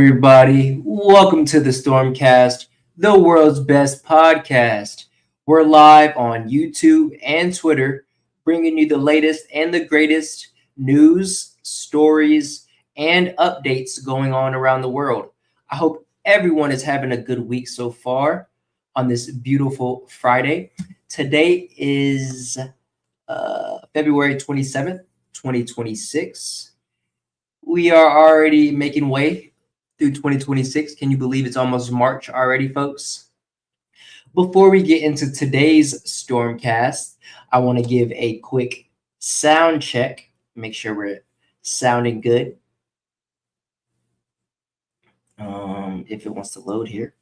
everybody? Welcome to the StormCast, the world's best podcast. We're live on YouTube and Twitter, bringing you the latest and the greatest news, stories, and updates going on around the world. I hope everyone is having a good week so far on this beautiful Friday. Today is February 27th, 2026. We are already making way through 2026. Can you believe it's almost March already, folks? Before we get into today's Stormcast, I want to give a quick sound check. Make sure we're sounding good. If it wants to load here.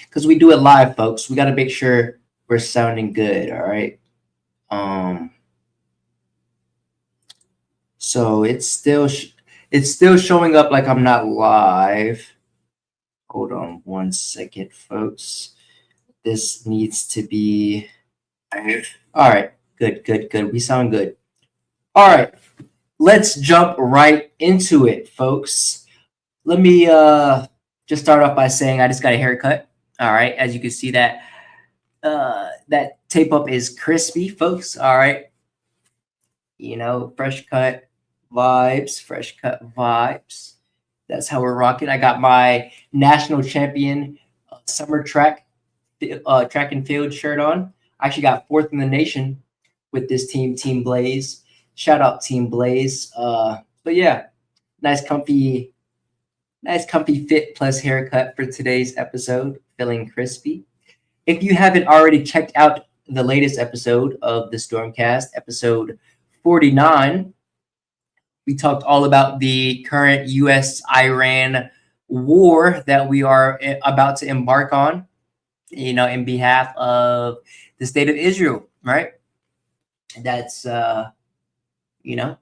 Because we do it live, folks. We got to make sure we're sounding good, all right? So it's still showing up like I'm not live. Hold on 1 second, folks. This needs to be all right. Good. We sound good. All right. Let's jump right into it, folks. Let me just start off by saying I just got a haircut. All right. As you can see, that tape up is crispy, folks. All right. You know, fresh cut vibes. That's how we're rocking. I got my national champion summer track and field shirt on. I actually got fourth in the nation with this Team Blaze. Shout out Team Blaze. But yeah, nice comfy fit plus haircut for today's episode. Feeling crispy. If you haven't already checked out the latest episode of the Stormcast, episode 49, we talked all about the current U.S.-Iran war that we are about to embark on, you know, in behalf of the state of Israel, right? That's, you know.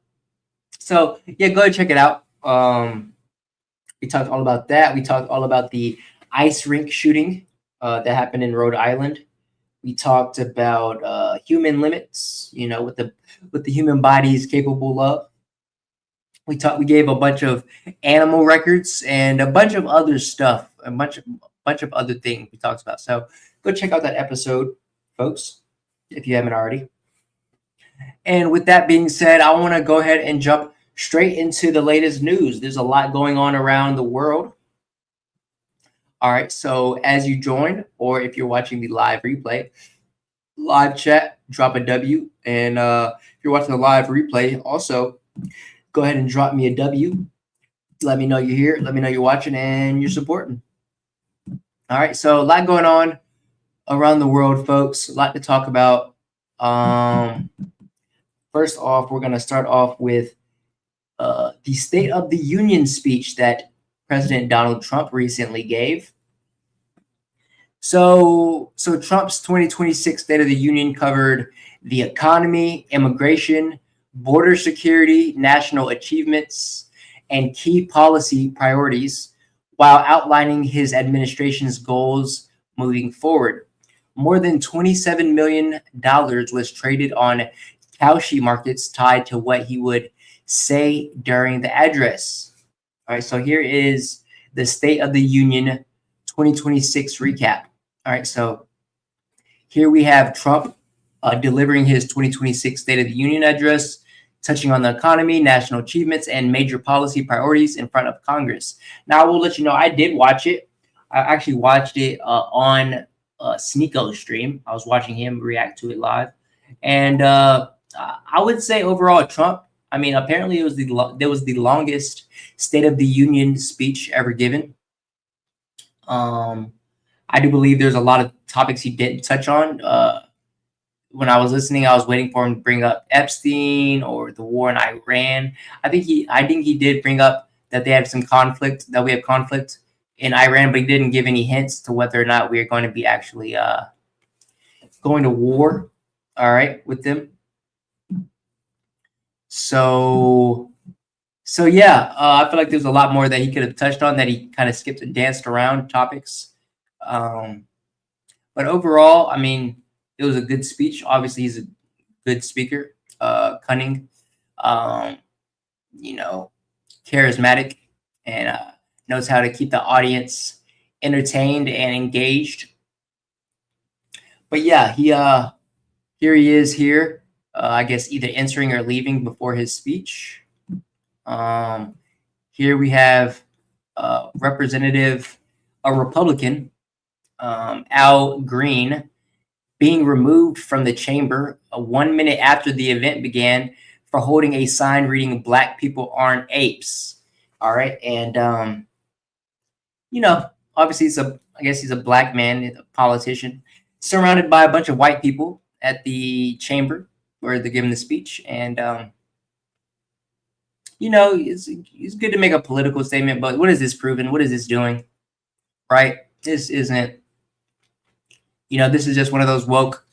So, yeah, go ahead and check it out. We talked all about that. We talked all about the ice rink shooting that happened in Rhode Island. We talked about human limits, you know, what the human body is capable of. We gave a bunch of animal records and a bunch of other stuff, a bunch of other things we talked about. So go check out that episode, folks, if you haven't already. And with that being said, I want to go ahead and jump straight into the latest news. There's a lot going on around the world. All right, so as you join, or if you're watching the live replay, live chat, drop a W. And if you're watching the live replay, also go ahead and drop me a W. Let me know you're here. Let me know you're watching and you're supporting. All right, so a lot going on around the world, folks. A lot to talk about. First off, we're going to start off with the State of the Union speech that President Donald Trump recently gave. So Trump's 2026 State of the Union covered the economy, immigration, border security, national achievements, and key policy priorities, while outlining his administration's goals moving forward. More than $27 million was traded on Cauchy markets tied to what he would say during the address. All right, so here is the State of the Union 2026 recap. All right, so here we have Trump delivering his 2026 State of the Union address, touching on the economy, national achievements, and major policy priorities in front of Congress. Now, I will let you know, I did watch it. I actually watched it on Sneako's stream. I was watching him react to it live. And I would say overall, Trump, I mean, apparently it was the longest State of the Union speech ever given. I do believe there's a lot of topics he didn't touch on. When I was listening, I was waiting for him to bring up Epstein or the war in Iran. I think he did bring up that they have some conflict, that we have conflict in Iran, but he didn't give any hints to whether or not we are going to be actually going to war, all right, with them. So yeah, I feel like there's a lot more that he could have touched on that he kind of skipped and danced around topics. But overall, I mean, it was a good speech. Obviously, he's a good speaker, cunning, you know, charismatic, and knows how to keep the audience entertained and engaged. But yeah, here he is here. I guess either entering or leaving before his speech. Here we have a Republican, Al Green, being removed from the chamber 1 minute after the event began for holding a sign reading "Black people aren't apes." All right, and obviously I guess he's a black man, a politician, surrounded by a bunch of white people at the chamber where they're giving the speech, and it's good to make a political statement, but what is this proving? What is this doing? Right? This isn't. This is just one of those woke,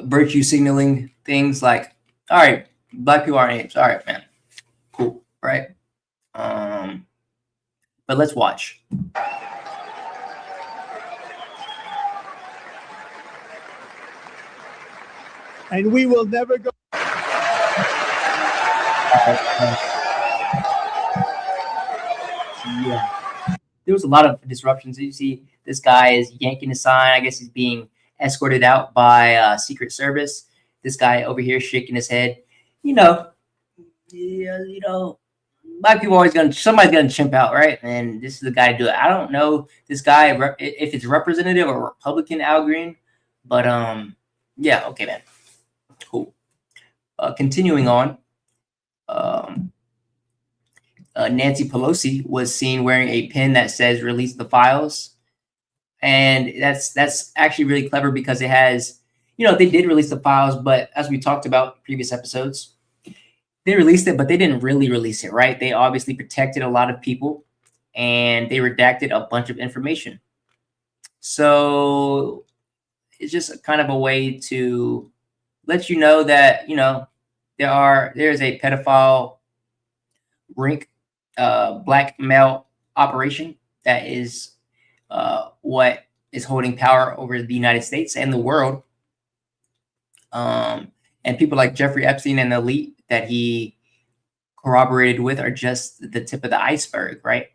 virtue signaling things. Like, all right, black people aren't apes. All right, man, cool, right? But let's watch. And we will never go. Yeah, there was a lot of disruptions. You see, this guy is yanking the sign. I guess he's being escorted out by Secret Service. This guy over here shaking his head. Black people somebody's gonna chimp out, right? And this is the guy to do it. I don't know this guy if it's Representative or Republican Al Green, but yeah, okay, man, cool. Continuing on, Nancy Pelosi was seen wearing a pin that says "Release the files," and that's actually really clever because it has, they did release the files, but as we talked about in previous episodes, they released it, but they didn't really release it, right? They obviously protected a lot of people, and they redacted a bunch of information. So it's just kind of a way to let you know that there is a pedophile ring, black male operation that is what is holding power over the United States and the world. And people like Jeffrey Epstein and the elite that he corroborated with are just the tip of the iceberg, right?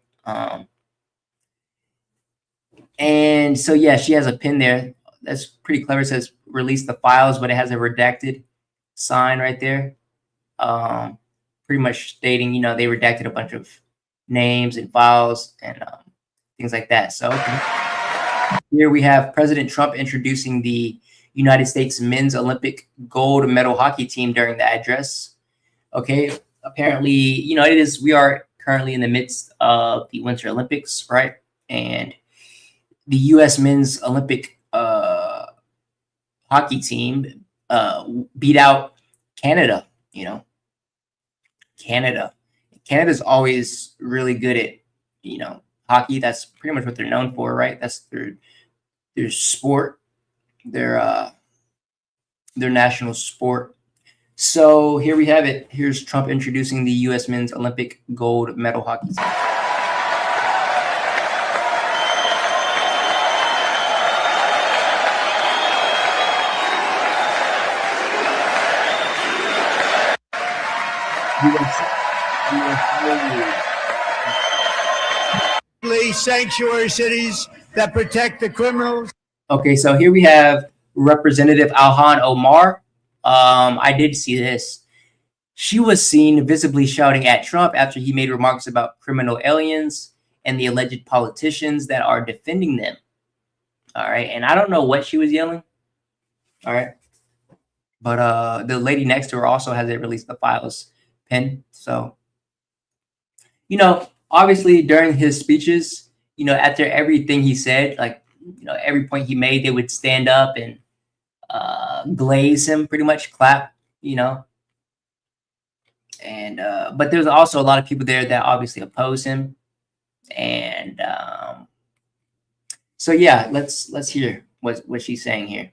And so, yeah, she has a pin there. That's pretty clever. It says "Release the files," but it has a redacted sign right there. Pretty much stating, they redacted a bunch of names and files and things like that. So here we have President Trump introducing the United States men's Olympic gold medal hockey team during the address. Okay, apparently, we are currently in the midst of the Winter Olympics, right? And the U.S. men's Olympic hockey team beat out Canada. Canada's always really good at hockey. That's pretty much what they're known for, right? That's their sport, their national sport. So here we have it. Here's Trump introducing the U.S. men's Olympic gold medal hockey team. Sanctuary cities that protect the criminals. Okay, so here we have Representative Ilhan Omar. I did see this. She was seen visibly shouting at Trump after he made remarks about criminal aliens and the alleged politicians that are defending them. All right, and I don't know what she was yelling. All right, but the lady next to her also has a "Release the files" pin. So, obviously during his speeches, after everything he said, like, every point he made, they would stand up and glaze him, pretty much clap, and but there's also a lot of people there that obviously oppose him, and so yeah, let's hear what she's saying here.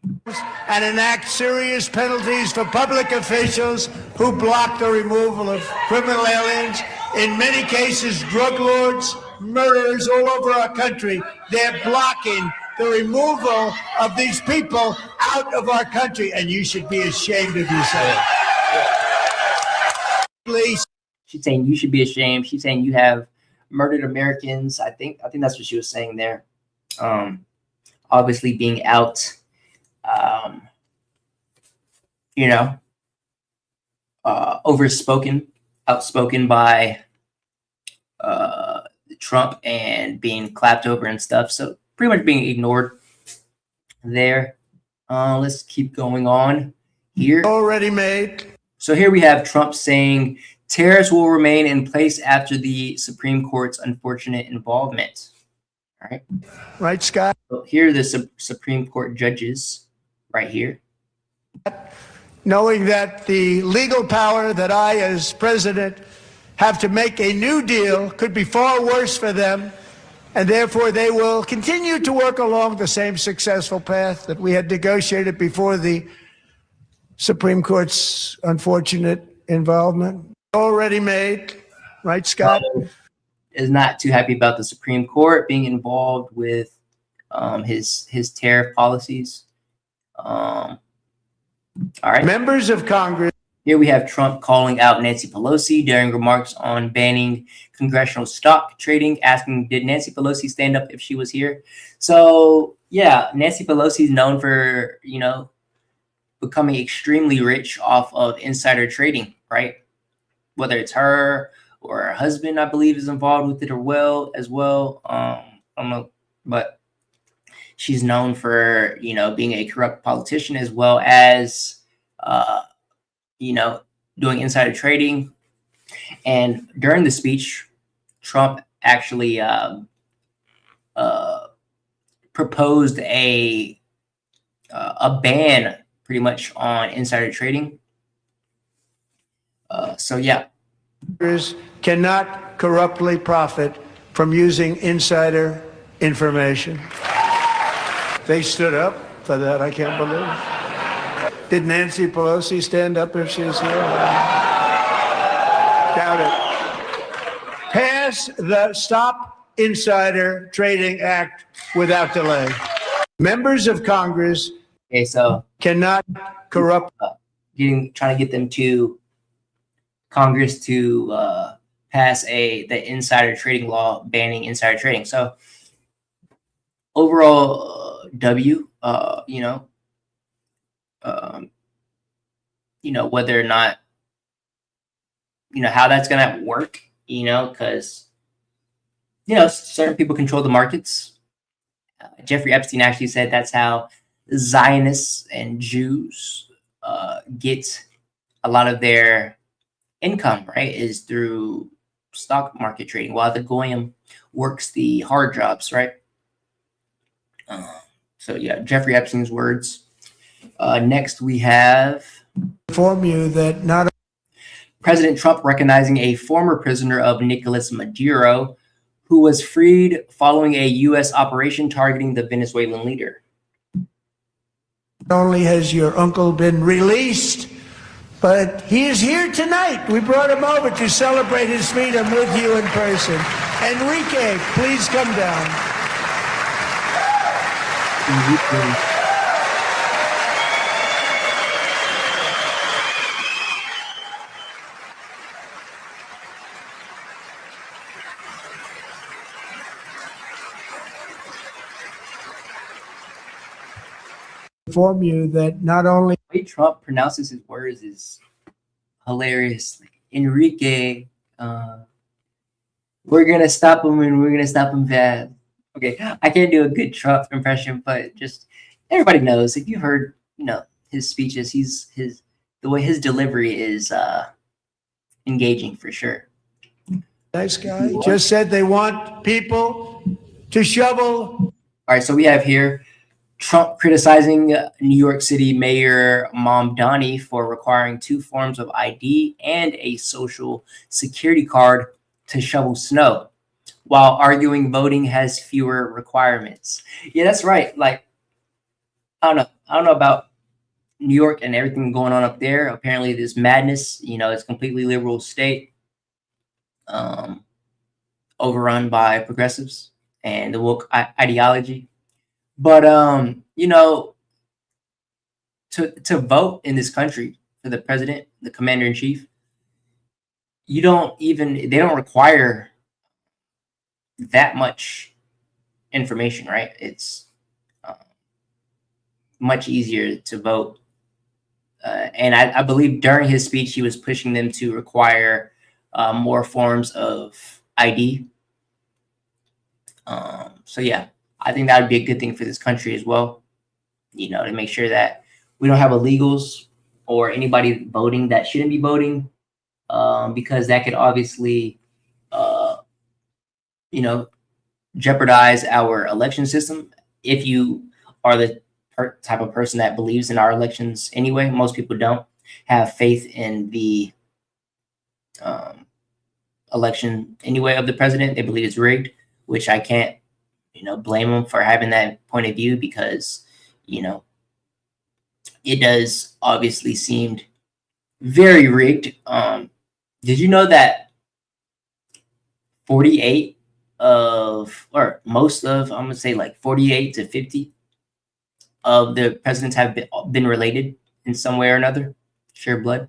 And enact serious penalties for public officials who block the removal of criminal aliens. In many cases, drug lords, murderers all over our country. They're blocking the removal of these people out of our country, and you should be ashamed of yourself. She's saying you should be ashamed. She's saying you have murdered Americans. I think that's what she was saying there. Obviously being out, you know, outspoken by Trump and being clapped over and stuff. So pretty much being ignored there. Let's keep going on here. Already made. So here we have Trump saying tariffs will remain in place after the Supreme Court's unfortunate involvement. All right. Right, Scott? So here are the Supreme Court judges right here. Knowing that the legal power that I, as president, have to make a new deal could be far worse for them, and therefore they will continue to work along the same successful path that we had negotiated before the Supreme Court's unfortunate involvement. Already made, right, Scott? Is not too happy about the Supreme Court being involved with his tariff policies. All right. Members of Congress. Here we have Trump calling out Nancy Pelosi during remarks on banning congressional stock trading, asking, did Nancy Pelosi stand up if she was here? So, yeah, Nancy Pelosi is known for, becoming extremely rich off of insider trading, right? Whether it's her or her husband, I believe, is involved with it as well. I don't know, but she's known for, being a corrupt politician as well as, doing insider trading. And during the speech, Trump actually proposed a ban pretty much on insider trading. So, yeah. Cannot corruptly profit from using insider information. They stood up for that, I can't believe. Did Nancy Pelosi stand up if she's here? Doubt it. Pass the Stop Insider Trading Act without delay. Members of Congress cannot corrupt. Trying to get them to Congress to pass the insider trading law banning insider trading. So overall, whether or not, how that's going to work, because, certain people control the markets. Jeffrey Epstein actually said that's how Zionists and Jews get a lot of their income, right, is through stock market trading, while the Goyim works the hard jobs, right? So, yeah, Jeffrey Epstein's words. Next, we have inform you that not President Trump recognizing a former prisoner of Nicolas Maduro who was freed following a U.S. operation targeting the Venezuelan leader. Not only has your uncle been released, but he is here tonight. We brought him over to celebrate his freedom with you in person. Enrique, please come down. Inform you that not only the way Trump pronounces his words is hilarious. Like, Enrique, we're gonna stop him and we're gonna stop him fast. Okay, I can't do a good Trump impression, but just everybody knows if you've heard, his speeches, the way his delivery is engaging for sure. Nice guy. Just said they want people to shovel. All right, so we have here Trump criticizing New York City Mayor Mamdani for requiring 2 forms of ID and a social security card to shovel snow, while arguing voting has fewer requirements. Yeah, that's right. Like, I don't know about New York and everything going on up there. Apparently this madness, it's completely liberal state, overrun by progressives and the woke ideology. But, to vote in this country for the president, the commander in chief, they don't require that much information, right? It's much easier to vote. And I believe during his speech, he was pushing them to require more forms of ID. So yeah, I think that would be a good thing for this country as well, to make sure that we don't have illegals or anybody voting that shouldn't be voting, because that could obviously, jeopardize our election system. If you are the type of person that believes in our elections anyway, most people don't have faith in the election anyway of the president. They believe it's rigged, which I can't, blame them for having that point of view, because, it does obviously seemed very rigged. Did you know that 48 or most of, I'm gonna say like 48 to 50 of the presidents have been related in some way or another, share blood?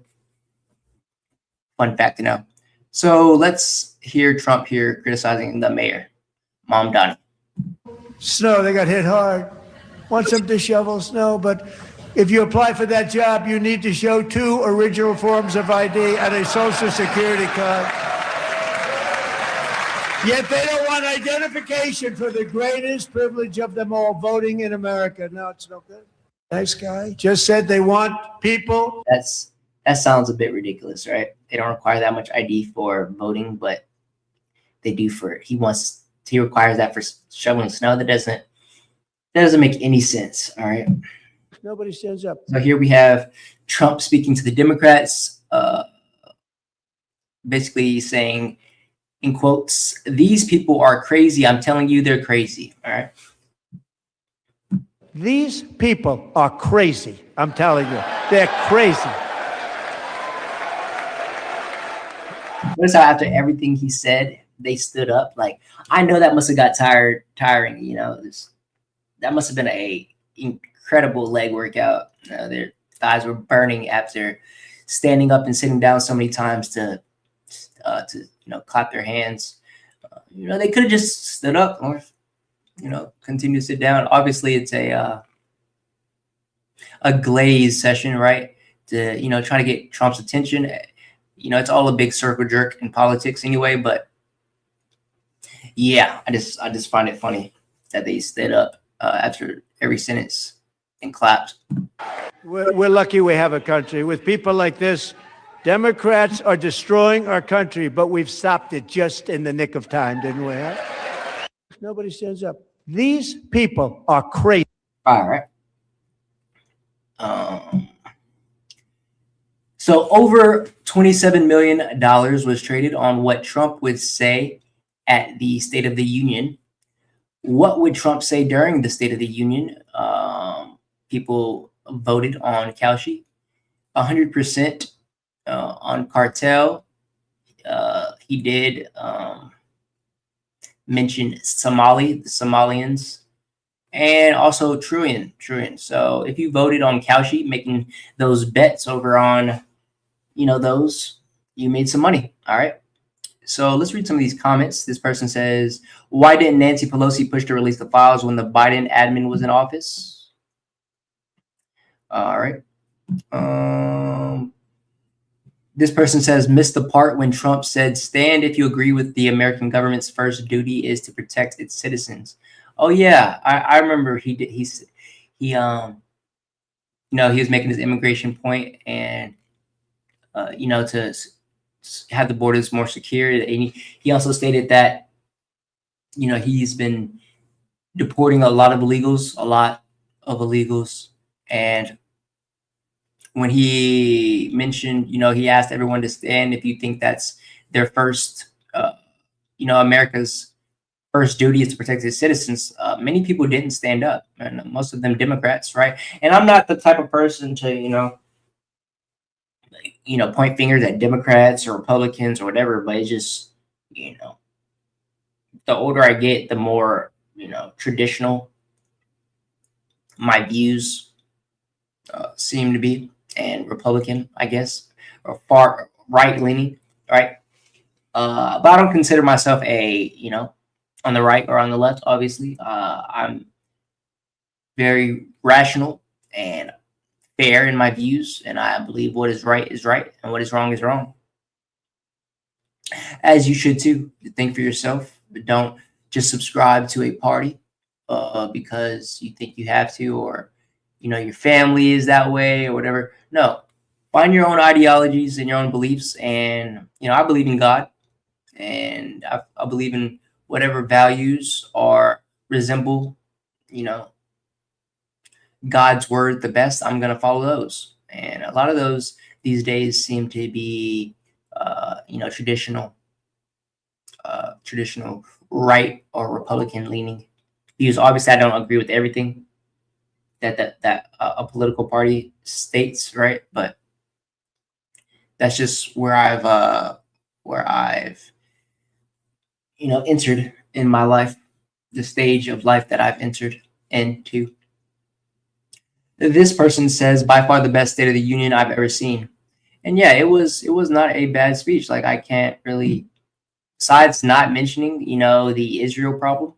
Fun fact to know. So let's hear Trump here criticizing the mayor, Mom Donnie. Snow, they got hit hard. Want some to shovel snow, but if you apply for that job, you need to show 2 original forms of ID and a Social Security card. Yet they don't want identification for the greatest privilege of them all, voting in America. No, it's no good. Nice guy. Just said they want people. That sounds a bit ridiculous, right? They don't require that much ID for voting, but they do he requires that for shoveling snow. That doesn't make any sense. All right. Nobody stands up. So here we have Trump speaking to the Democrats, basically saying, in quotes, "These people are crazy. I'm telling you, they're crazy." All right. These people are crazy. I'm telling you, they're crazy. Notice how after everything he said, they stood up. Like, I know that must have got tiring. That must have been a incredible leg workout. Their thighs were burning after standing up and sitting down so many times to clap their hands. They could have just stood up or continue to sit down. Obviously, it's a glaze session, right? To try to get Trump's attention. It's all a big circle jerk in politics anyway. But yeah, I just find it funny that they stood up after every sentence and clapped. We're lucky we have a country with people like this. Democrats are destroying our country, but we've stopped it just in the nick of time, didn't we? Huh? Nobody stands up. These people are crazy. All right. So over $27 million was traded on what Trump would say at the State of the Union. What would Trump say during the State of the Union? People voted on Kaushi, 100% on Cartel. He did mention the Somalians, and also Truian. So if you voted on Kaushi, making those bets over on, those, you made some money. All right. So let's read some of these comments. This person says, "Why didn't Nancy Pelosi push to release the files when the Biden admin was in office?" All right. This person says, "Missed the part when Trump said, 'Stand if you agree with the American government's first duty is to protect its citizens.'" Oh yeah, I remember he was making his immigration point, and to have the borders more secure. And he also stated that he's been deporting a lot of illegals, and when he mentioned, he asked everyone to stand if you think that's their first, America's first duty is to protect its citizens. Many people didn't stand up, and most of them Democrats, right? And I'm not the type of person to, point fingers at Democrats or Republicans or whatever, but it's just, the older I get, the more, traditional my views seem to be, and Republican, I guess, or far right leaning, right? But I don't consider myself on the right or on the left. Obviously, I'm very rational and fair in my views, and I believe what is right and what is wrong, as you should too. Think for yourself, but don't just subscribe to a party because you think you have to, or your family is that way or whatever. No, find your own ideologies and your own beliefs. And I believe in God, and I believe in whatever values resemble God's word the best. I'm going to follow those, and a lot of those these days seem to be traditional right or Republican leaning views. Obviously, I don't agree with everything that a political party states, right? But that's just where I've entered in my life, the stage of life that I've entered into. This person says, by far the best State of the Union I've ever seen. And yeah, it was not a bad speech. Like, I can't really, besides not mentioning, the Israel problem,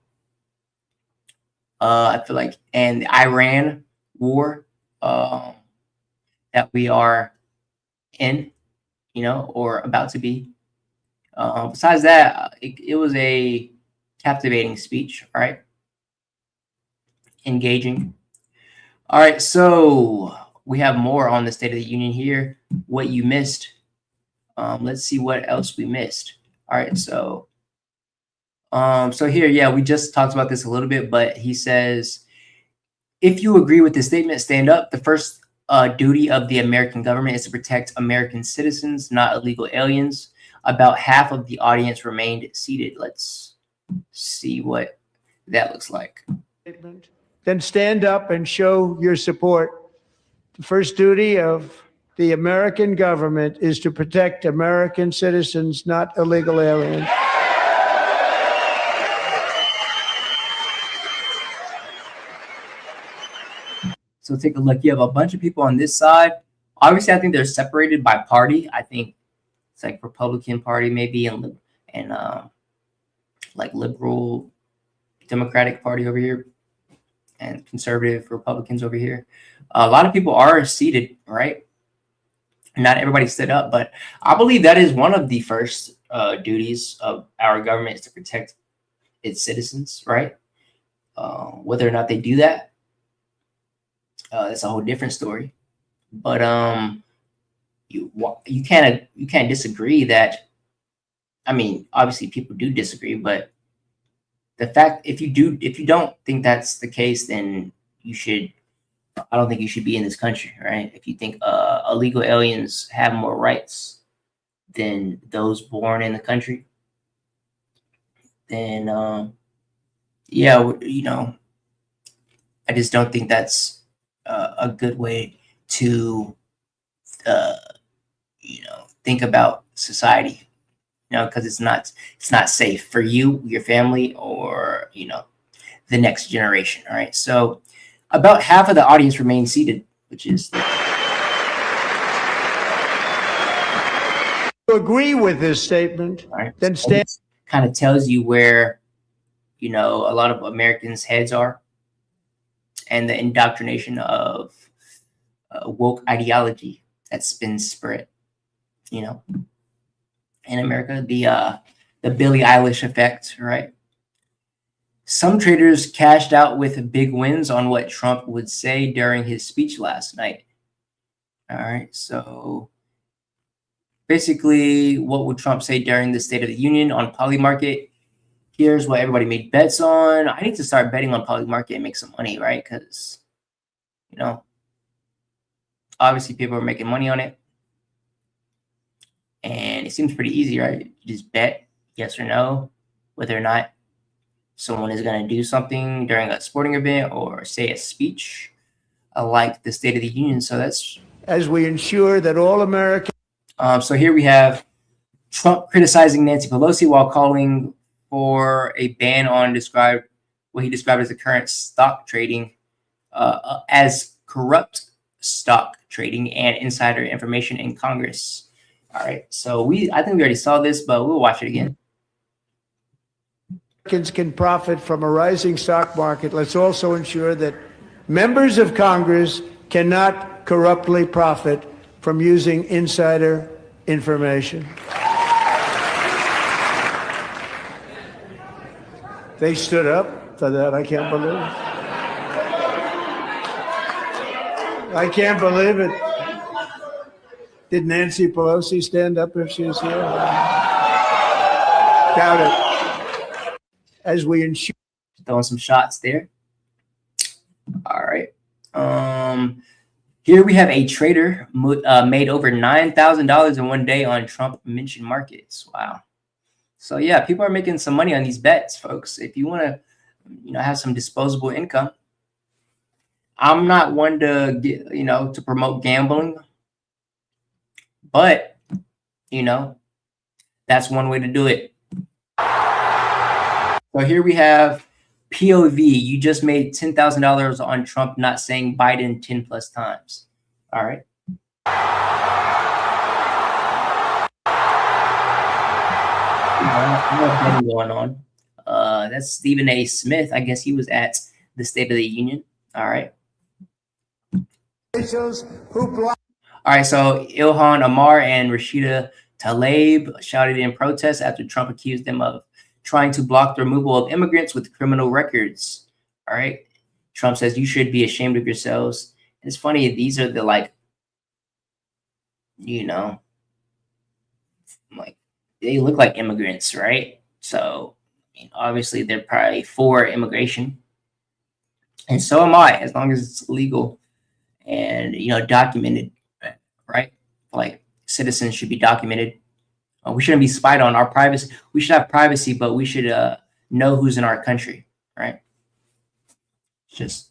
I feel like, and the Iran war that we are in, or about to be. Besides that, it was a captivating speech, right? Engaging. All right, so we have more on the State of the Union here. What you missed. Let's see what else we missed. All right, so here, yeah, we just talked about this a little bit, but he says, if you agree with this statement, stand up. The first duty of the American government is to protect American citizens, not illegal aliens. About half of the audience remained seated. Let's see what that looks like. Then stand up and show your support. The first duty of the American government is to protect American citizens, not illegal aliens. So take a look. You have a bunch of people on this side. Obviously, I think they're separated by party. I think it's like Republican Party maybe, and like liberal Democratic Party over here, and conservative Republicans over here. A lot of people are seated, right? Not everybody stood up, but I believe that is one of the first duties of our government, is to protect its citizens, right? Whether or not they do that, that's a whole different story. But you can't disagree that. I mean, obviously people do disagree, but the fact, if you don't think that's the case, then I don't think you should be in this country, right? If you think illegal aliens have more rights than those born in the country, then yeah, I just don't think that's a good way to think about society. Because it's not safe for you, your family, or the next generation. All right, so about half of the audience remained seated, which is. To agree with this statement, All right, then stand. Kind of tells you where a lot of Americans' heads are, and the indoctrination of woke ideology that's been spread. In America, the Billie Eilish effect, right? Some traders cashed out with big wins on what Trump would say during his speech last night. All right, so basically, what would Trump say during the State of the Union on Polymarket? Here's what everybody made bets on. I need to start betting on Polymarket and make some money, right? Because, obviously people are making money on it. And it seems pretty easy, right? You just bet yes or no, whether or not someone is going to do something during a sporting event or say a speech like the State of the Union. So that's as we ensure that all Americans. So here we have Trump criticizing Nancy Pelosi while calling for a ban on what he described as the current stock trading as corrupt stock trading and insider information in Congress. All right. So I think we already saw this, but we'll watch it again. Americans can profit from a rising stock market. Let's also ensure that members of Congress cannot corruptly profit from using insider information. They stood up for that. I can't believe it. I can't believe it. Did Nancy Pelosi stand up if she was here? Doubt it. As we ensure. Throwing some shots there. All right. Here we have a trader made over $9,000 in one day on Trump mentioned markets. Wow. So yeah, people are making some money on these bets, folks. If you want to, have some disposable income. I'm not one to get, to promote gambling, but that's one way to do it. So here we have POV. You just made $10,000 on Trump not saying Biden 10 plus times. All right. Going on. That's Stephen A. Smith. I guess he was at the State of the Union. All right. All right. So Ilhan Omar and Rashida Tlaib shouted in protest after Trump accused them of trying to block the removal of immigrants with criminal records. All right. Trump says you should be ashamed of yourselves. And it's funny. These are the they look like immigrants, right? So obviously they're probably for immigration. And so am I, as long as it's legal and, documented, right? Like citizens should be documented. We shouldn't be spied on. Our privacy, we should have privacy, but we should know who's in our country, right? It's just,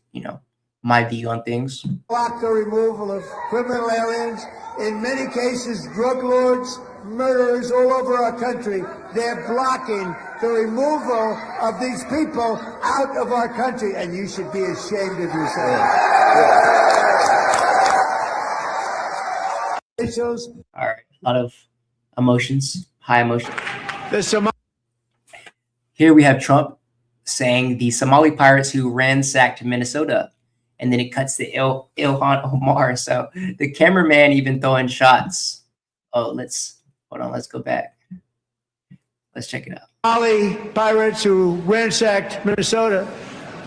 my view on things. Block the removal of criminal aliens, in many cases, drug lords, murderers all over our country. They're blocking the removal of these people out of our country, and you should be ashamed of yourself. All right, a lot of emotions, high emotion. Here we have Trump saying the Somali pirates who ransacked Minnesota, and then it cuts to Ilhan Omar. So the cameraman even throwing shots. Oh, let's go back. Let's check it out. Somali pirates who ransacked Minnesota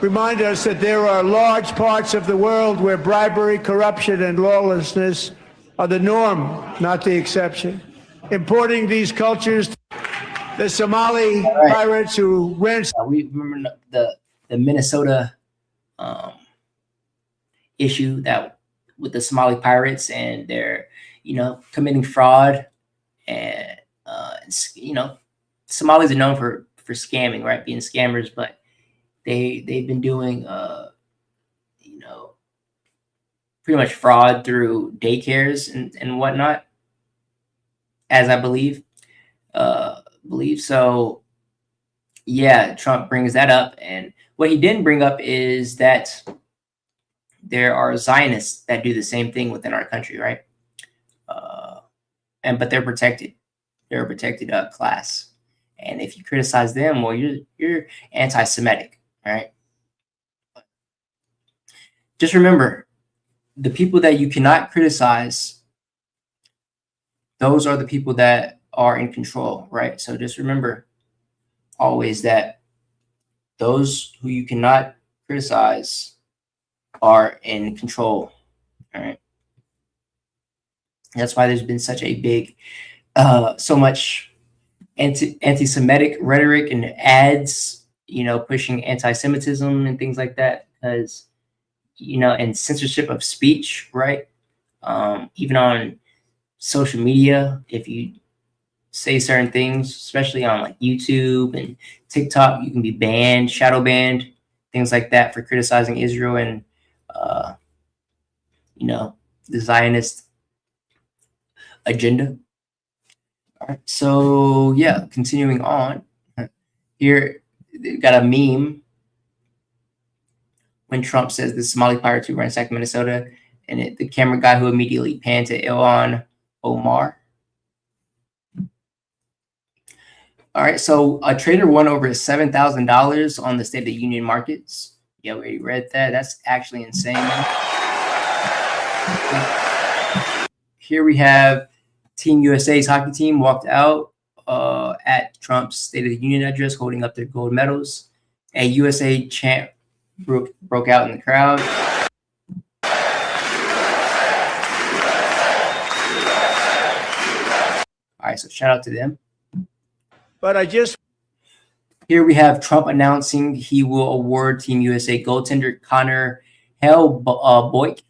remind us that there are large parts of the world where bribery, corruption, and lawlessness are the norm, not the exception. Importing these cultures, the Somali pirates who ransacked. We remember the Minnesota issue that with the Somali pirates, and they're committing fraud, and Somalis are known for scamming, right? Being scammers, but they've been doing pretty much fraud through daycares and whatnot, as I believe. So yeah, Trump brings that up, and what he didn't bring up is that there are Zionists that do the same thing within our country, right? But they're protected. They're a protected class, and if you criticize them, well, you're anti-Semitic, right? Just remember, the people that you cannot criticize, those are the people that are in control, right? So just remember always that those who you cannot criticize are in control, all right? That's why there's been such a big, so much anti-Semitic rhetoric and ads, pushing anti-Semitism and things like that, because, and censorship of speech, right? Even on social media, if you say certain things, especially on like YouTube and TikTok, you can be banned, shadow banned, things like that for criticizing Israel and, the Zionist agenda. All right, so yeah, continuing on. Here, got a meme when Trump says the Somali pirates who ransacked Minnesota, and the camera guy who immediately panned to Ilhan Omar. All right, so a trader won over $7,000 on the State of the Union markets. Yeah, we already read that. That's actually insane. Here we have Team USA's hockey team walked out at Trump's State of the Union address, holding up their gold medals. A USA chant broke out in the crowd. All right, so shout out to them. But Here we have Trump announcing he will award Team USA goaltender Connor Hellboik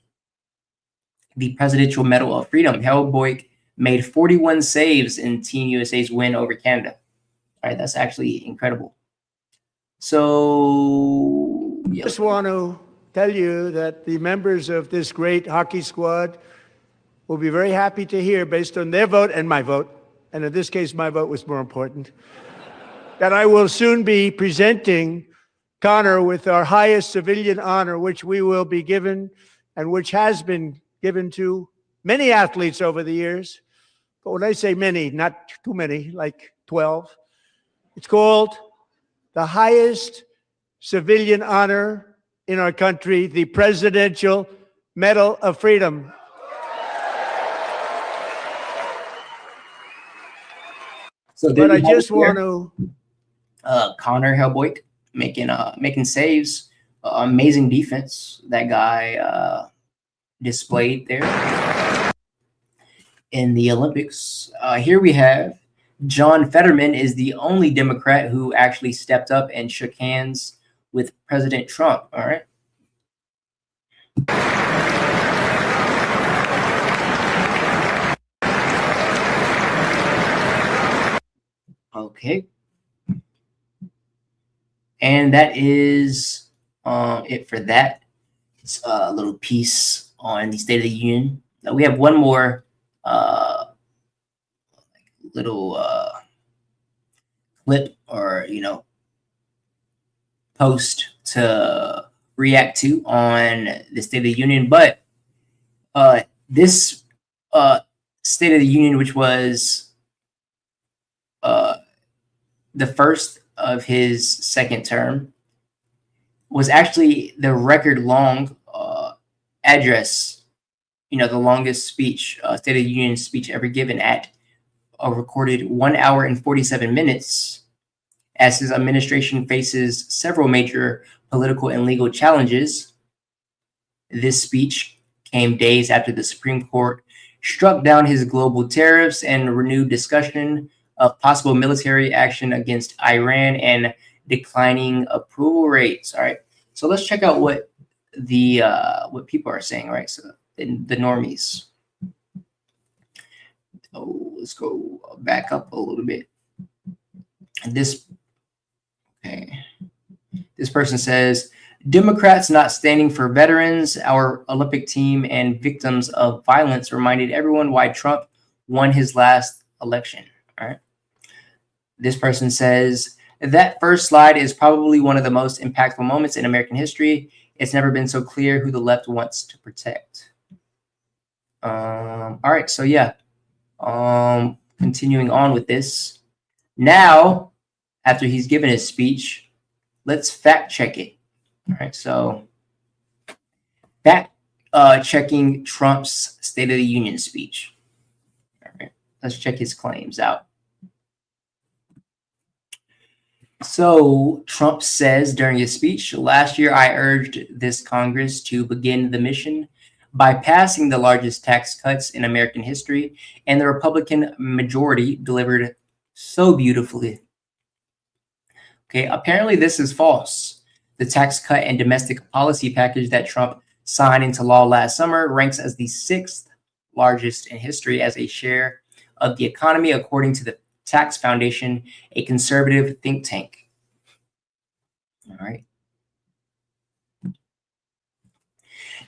the Presidential Medal of Freedom. Hellboik made 41 saves in Team USA's win over Canada. All right, that's actually incredible. So, yeah. just want to tell you that the members of this great hockey squad will be very happy to hear, based on their vote and my vote, and in this case, my vote was more important, that I will soon be presenting Connor with our highest civilian honor, which we will be given and which has been given to many athletes over the years. But when I say many, not too many, like 12, it's called the highest civilian honor in our country, the Presidential Medal of Freedom. So but I just want to Connor Hellboik making saves, amazing defense that guy displayed there in the Olympics. Here we have John Fetterman is the only Democrat who actually stepped up and shook hands with President Trump. All right. Okay. And that is it for that. It's a little piece on the State of the Union. Now we have one more little clip or, post to react to on the State of the Union. But this State of the Union, which was the first of his second term, was actually the record long address, the longest speech, State of the Union speech ever given, at a recorded 1 hour and 47 minutes, as his administration faces several major political and legal challenges. This speech came days after the Supreme Court struck down his global tariffs and renewed discussion of possible military action against Iran and declining approval rates. All right, so let's check out what the what people are saying. All right, so the normies. Oh, let's go back up a little bit. This person says, Democrats not standing for veterans, our Olympic team, and victims of violence reminded everyone why Trump won his last election. All right. This person says, that first slide is probably one of the most impactful moments in American history. It's never been so clear who the left wants to protect. All right. So, yeah. Continuing on with this. Now, after he's given his speech, let's fact check it. All right. So, fact checking Trump's State of the Union speech. All right. Let's check his claims out. So Trump says during his speech, last year I urged this Congress to begin the mission by passing the largest tax cuts in American history, and the Republican majority delivered so beautifully. Okay, apparently this is false. The tax cut and domestic policy package that Trump signed into law last summer ranks as the 6th largest in history as a share of the economy, according to the Tax Foundation, a conservative think tank. All right.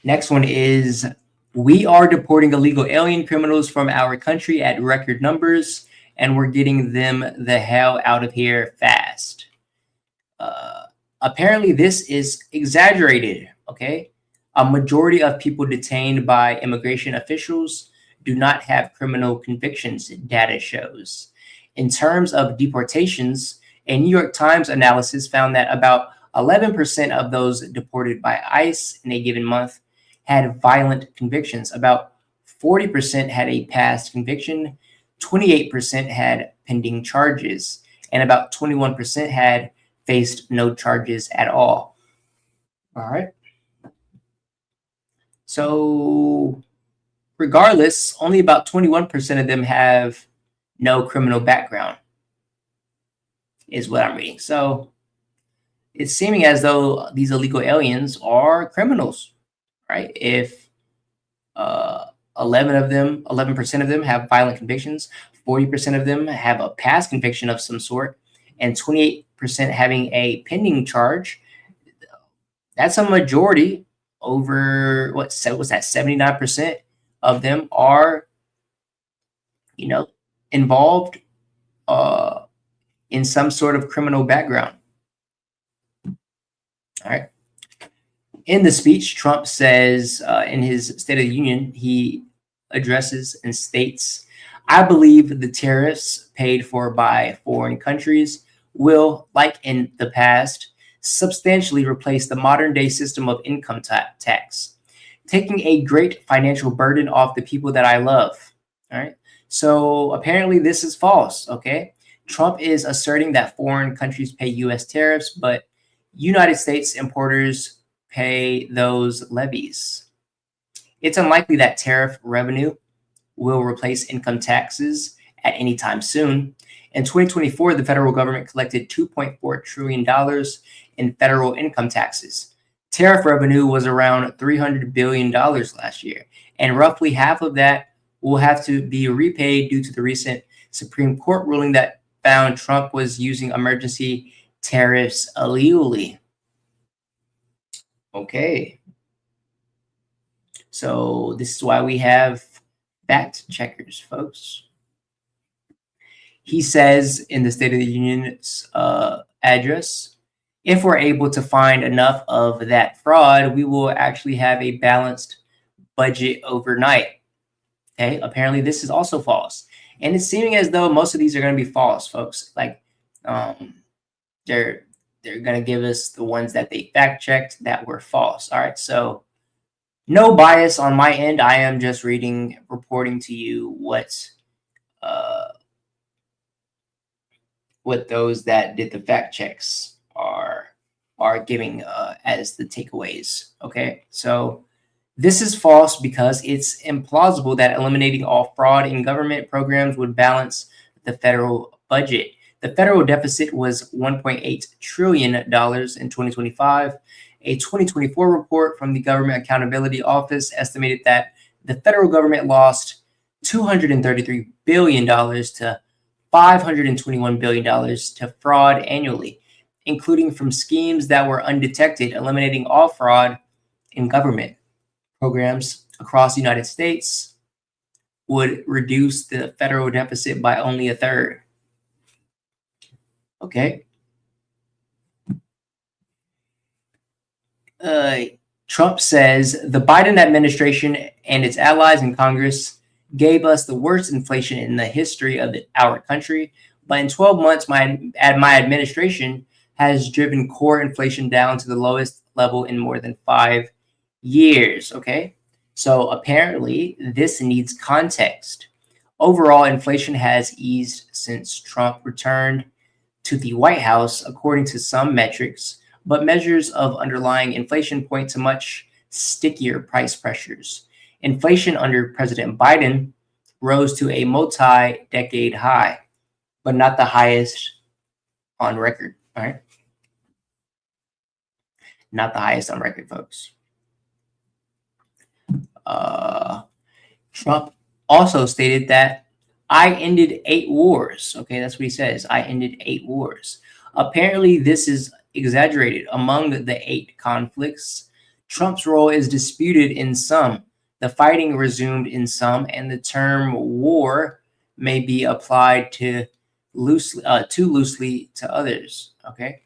Next one is, we are deporting illegal alien criminals from our country at record numbers, and we're getting them the hell out of here fast. Apparently this is exaggerated, okay? A majority of people detained by immigration officials do not have criminal convictions, data shows. In terms of deportations, a New York Times analysis found that about 11% of those deported by ICE in a given month had violent convictions. About 40% had a past conviction, 28% had pending charges, and about 21% had faced no charges at all. All right. So regardless, only about 21% of them have no criminal background, is what I'm reading. So it's seeming as though these illegal aliens are criminals, right? If 11% of them have violent convictions, 40% of them have a past conviction of some sort, and 28% having a pending charge, that's a majority. Over what's that? 79% of them are, involved in some sort of criminal background. All right. In the speech, Trump says in his State of the Union, he addresses and states, "I believe the tariffs paid for by foreign countries will, like in the past, substantially replace the modern day system of income tax, taking a great financial burden off the people that I love." All right. So apparently this is false. Okay. Trump is asserting that foreign countries pay U.S. tariffs, but United States importers pay those levies. It's unlikely that tariff revenue will replace income taxes at any time soon. In 2024, the federal government collected $2.4 trillion in federal income taxes. Tariff revenue was around $300 billion last year, and roughly half of that will have to be repaid due to the recent Supreme Court ruling that found Trump was using emergency tariffs illegally. Okay. So this is why we have fact checkers, folks. He says in the State of the Union's address, "If we're able to find enough of that fraud, we will actually have a balanced budget overnight." Okay, apparently this is also false. And it's seeming as though most of these are going to be false, folks. Like they're going to give us the ones that they fact checked that were false. All right, so no bias on my end. I am just reporting to you what those that did the fact checks are giving as the takeaways. Okay, so this is false because it's implausible that eliminating all fraud in government programs would balance the federal budget. The federal deficit was $1.8 trillion in 2025. A 2024 report from the Government Accountability Office estimated that the federal government lost $233 billion to $521 billion to fraud annually, including from schemes that were undetected. Eliminating all fraud in government programs across the United States would reduce the federal deficit by only a third. Okay. Trump says the Biden administration and its allies in Congress gave us the worst inflation in the history of our country, but in 12 months, my administration has driven core inflation down to the lowest level in more than 5 years. Okay, so apparently this needs context. Overall, inflation has eased since Trump returned to the White House, according to some metrics, but measures of underlying inflation point to much stickier price pressures. Inflation under President Biden rose to a multi-decade high, but not the highest on record. All right, not the highest on record, folks. Trump also stated that I ended 8 wars. Okay, that's what he says. I ended 8 wars. Apparently, this is exaggerated. Among the 8 conflicts, Trump's role is disputed in some. The fighting resumed in some, and the term war may be applied too loosely to others. Okay.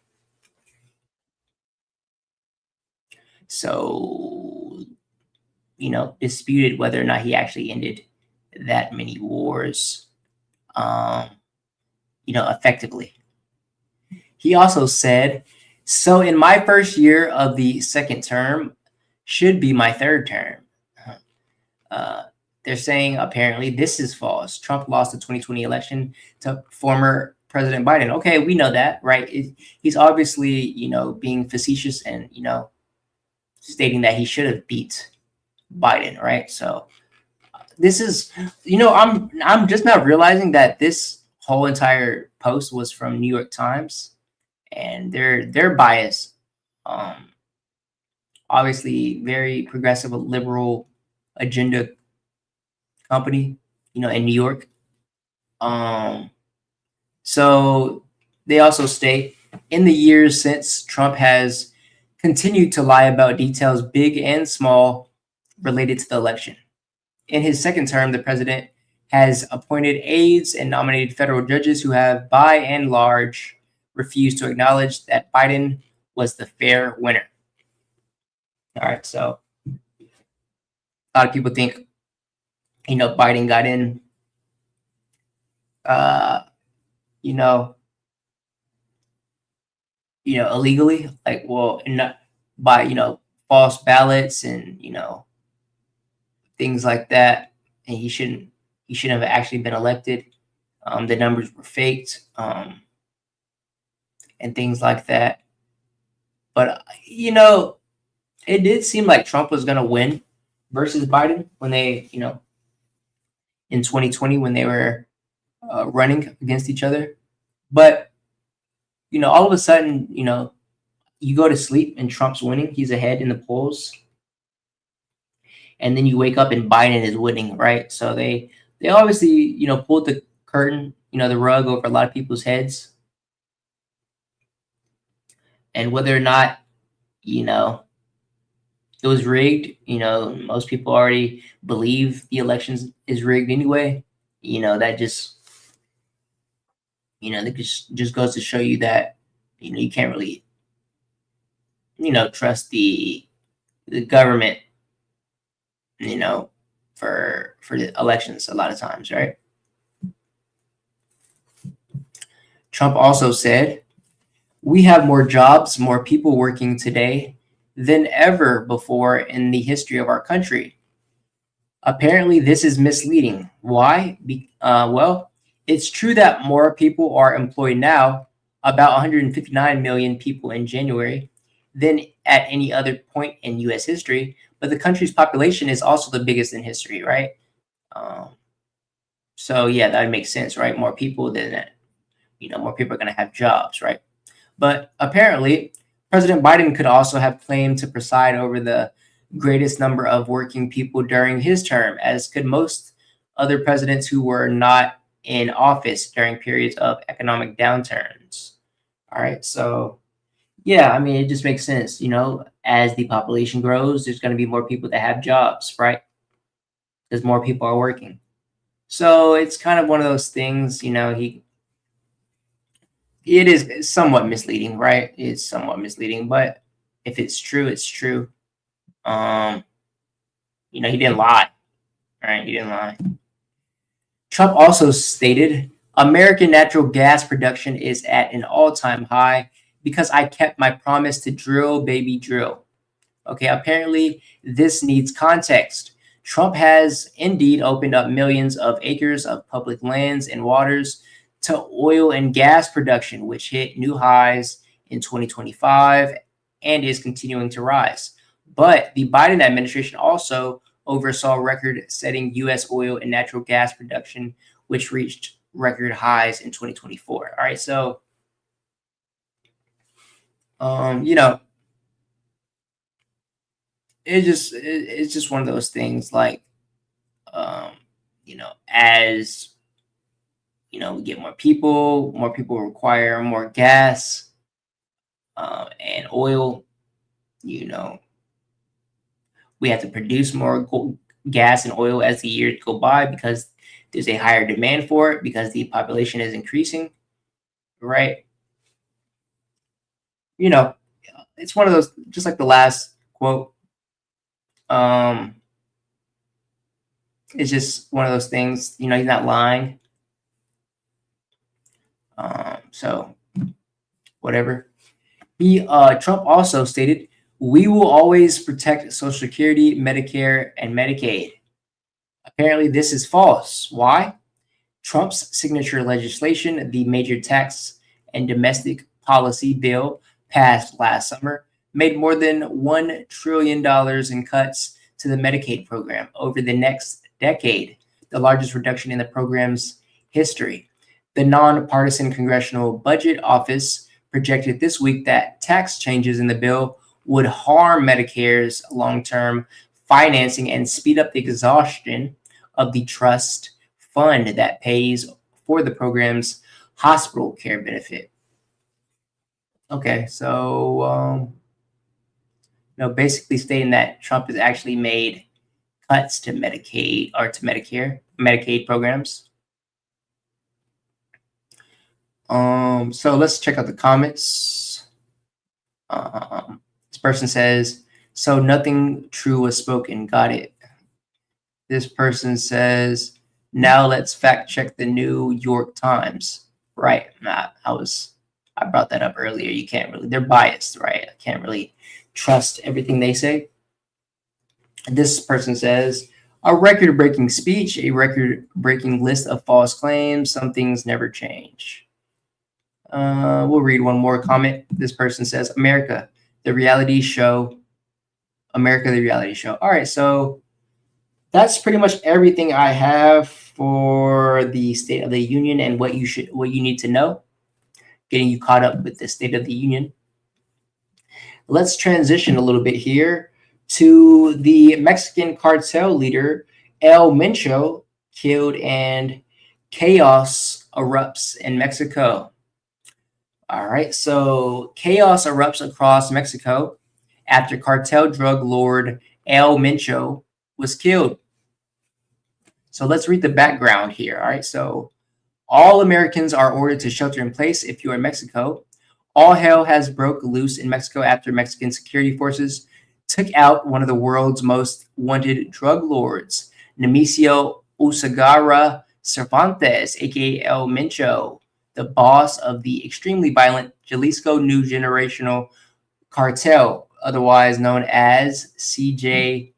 So, disputed whether or not he actually ended that many wars. effectively. He also said, so in my first year of the second term should be my third term. They're saying apparently this is false. Trump lost the 2020 election to former President Biden. Okay, we know that, right? He's obviously, being facetious and, stating that he should have beat Biden, right? So this is, I'm just now realizing that this whole entire post was from New York Times, and their bias, obviously very progressive, liberal agenda company, in New York. So they also state, in the years since, Trump has continued to lie about details big and small related to the election. In his second term, the president has appointed aides and nominated federal judges who have, by and large, refused to acknowledge that Biden was the fair winner. All right, so a lot of people think, Biden got in, illegally, like, well, not by, false ballots and, things like that. And he shouldn't have actually been elected. The numbers were faked, and things like that. But, it did seem like Trump was going to win versus Biden when they, in 2020, when they were running against each other. But, all of a sudden, you go to sleep and Trump's winning. He's ahead in the polls. And then you wake up and Biden is winning, right? So they obviously, pulled the curtain, the rug over a lot of people's heads. And whether or not, it was rigged, most people already believe the elections is rigged anyway. That just, that just goes to show you that, you can't really, trust the government, for the elections a lot of times, right? Trump also said, we have more jobs, more people working today than ever before in the history of our country. Apparently, this is misleading. Why? Well, it's true that more people are employed now, about 159 million people in January, than at any other point in U.S. history. But the country's population is also the biggest in history, right? So yeah, that makes sense, right? More people than that, more people are going to have jobs, right? But apparently, President Biden could also have claimed to preside over the greatest number of working people during his term, as could most other presidents who were not in office during periods of economic downturns. All right, so yeah, I mean, it just makes sense, as the population grows, there's going to be more people that have jobs, right? Because more people are working. So it's kind of one of those things, it is somewhat misleading, right? It's somewhat misleading, but if it's true, it's true. He didn't lie, right? He didn't lie. Trump also stated, American natural gas production is at an all-time high because I kept my promise to drill, baby, drill. Okay, apparently this needs context. Trump has indeed opened up millions of acres of public lands and waters to oil and gas production, which hit new highs in 2025 and is continuing to rise. But the Biden administration also oversaw record-setting U.S. oil and natural gas production, which reached record highs in 2024. All right, so, it's just one of those things, like, as we get more people require more gas and oil. We have to produce more gas and oil as the years go by because there's a higher demand for it because the population is increasing, right? It's one of those, just like the last quote. It's just one of those things, he's not lying. So whatever. Trump also stated, "We will always protect Social Security, Medicare, and Medicaid." Apparently, this is false. Why? Trump's signature legislation, the Major Tax and Domestic Policy Bill, passed last summer, made more than $1 trillion in cuts to the Medicaid program over the next decade, the largest reduction in the program's history. The nonpartisan Congressional Budget Office projected this week that tax changes in the bill would harm Medicare's long-term financing and speed up the exhaustion of the trust fund that pays for the program's hospital care benefit. Okay, so basically stating that Trump has actually made cuts to Medicaid or to Medicaid programs. So let's check out the comments. This person says, "So nothing true was spoken." Got it. This person says, "Now let's fact check the New York Times." Right. I brought that up earlier. You can't really, they're biased, right? I can't really trust everything they say. This person says, "A record-breaking speech, a record-breaking list of false claims. Some things never change." We'll read one more comment. This person says, America, the reality show. America, the reality show. All right, so that's pretty much everything I have for the State of the Union and what you need to know, getting you caught up with the State of the Union. Let's transition a little bit here to the Mexican cartel leader, El Mencho, killed, and chaos erupts in Mexico. All right, so chaos erupts across Mexico after cartel drug lord El Mencho was killed. So let's read the background here. All right, so all Americans are ordered to shelter in place if you are in Mexico. All hell has broke loose in Mexico after Mexican security forces took out one of the world's most wanted drug lords, Nemesio Usagara Cervantes, aka El Mencho, the boss of the extremely violent Jalisco New Generational Cartel, otherwise known as CJNG.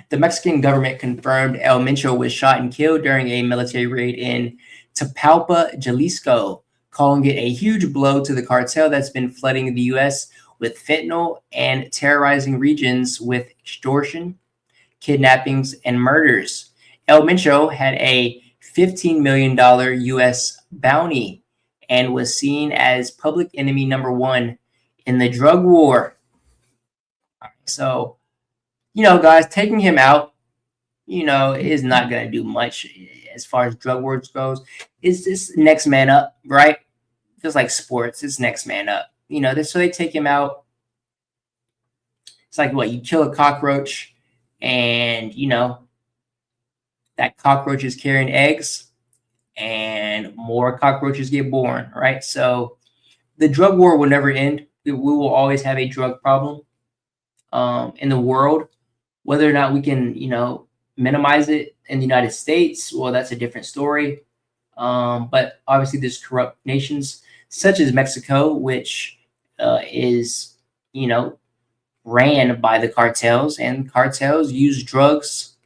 The Mexican government confirmed El Mencho was shot and killed during a military raid in Tapalpa, Jalisco, calling it a huge blow to the cartel that's been flooding the U.S. with fentanyl and terrorizing regions with extortion, kidnappings, and murders. El Mencho had a $15 million U.S. bounty and was seen as public enemy number one in the drug war. So, guys, taking him out, is not going to do much as far as drug wars goes. It's just next man up, right? Just like sports, it's next man up. So they take him out. It's like what? You kill a cockroach and, that cockroach is carrying eggs and more cockroaches get born, right? So the drug war will never end. We will always have a drug problem in the world. Whether or not we can, minimize it in the United States, well, that's a different story. But obviously there's corrupt nations such as Mexico, which is, ran by the cartels, and cartels use drugs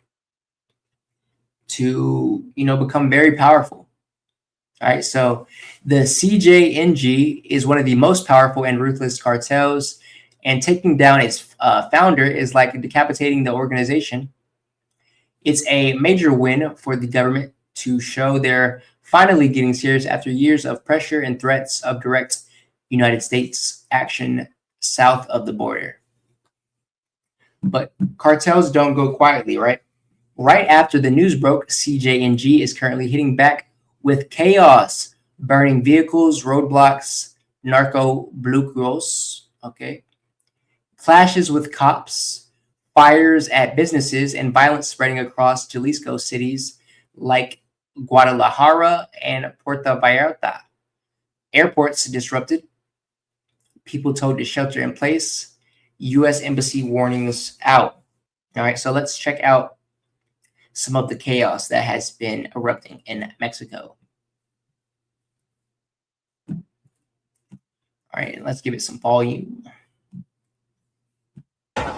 to, become very powerful. All right, so the CJNG is one of the most powerful and ruthless cartels, and taking down its founder is like decapitating the organization. It's a major win for the government to show they're finally getting serious after years of pressure and threats of direct United States action south of the border. But cartels don't go quietly, right? Right after the news broke, CJNG is currently hitting back with chaos, burning vehicles, roadblocks, narco bloqueos, clashes with cops, fires at businesses, and violence spreading across Jalisco cities like Guadalajara and Puerto Vallarta. Airports disrupted, people told to shelter in place, U.S. Embassy warnings out. All right, so let's check out some of the chaos that has been erupting in Mexico. All right, let's give it some volume. All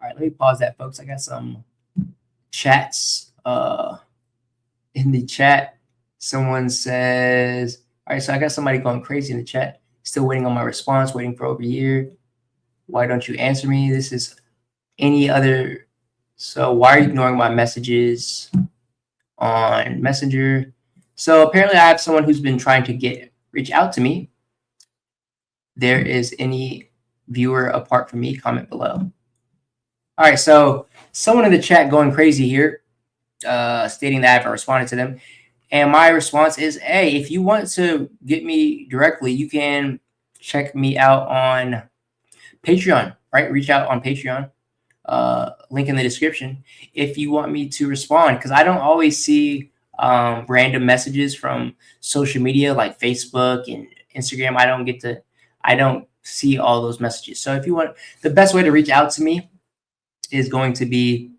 right, let me pause that, folks. I got some chats in the chat. Someone says, all right, so I got somebody going crazy in the chat. Still waiting on my response, waiting for over a year. Why don't you answer me? This is any other. So why are you ignoring my messages on Messenger? So apparently I have someone who's been trying to reach out to me. There is any viewer apart from me, comment below. All right, so someone in the chat going crazy here, stating that I haven't responded to them. And my response is, hey, if you want to get me directly, you can check me out on Patreon, right? Reach out on Patreon, link in the description, if you want me to respond, because I don't always see random messages from social media like Facebook and Instagram. I don't see all those messages. So if you want, the best way to reach out to me is going to be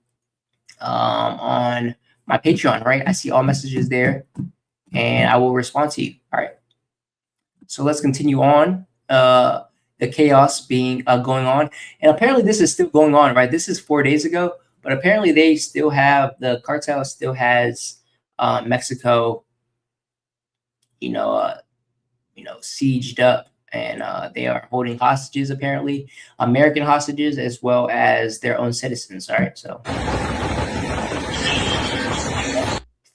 on my Patreon, right? I see all messages there and I will respond to you. All right. So let's continue on. The chaos being going on. And apparently this is still going on, right? This is 4 days ago, but apparently they still have, the cartel still has Mexico, sieged up. And they are holding hostages, apparently, American hostages, as well as their own citizens. All right, so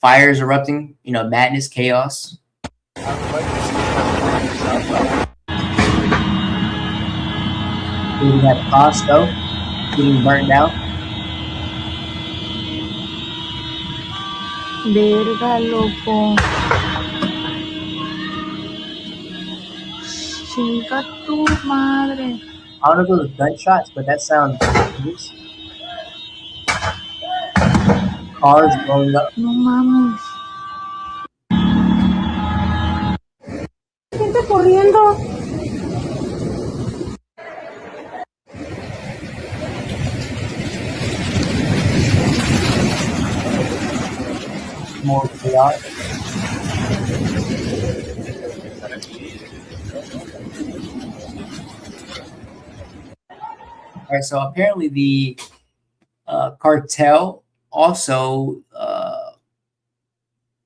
fires erupting, madness, chaos. We have Costco getting burnt out. Verga, loco. Chinga tu madre. I don't know if it was gunshots, but that sounds dangerous. Cars blowing up. No mames. Gente corriendo. More chaos. All right, so apparently the cartel also,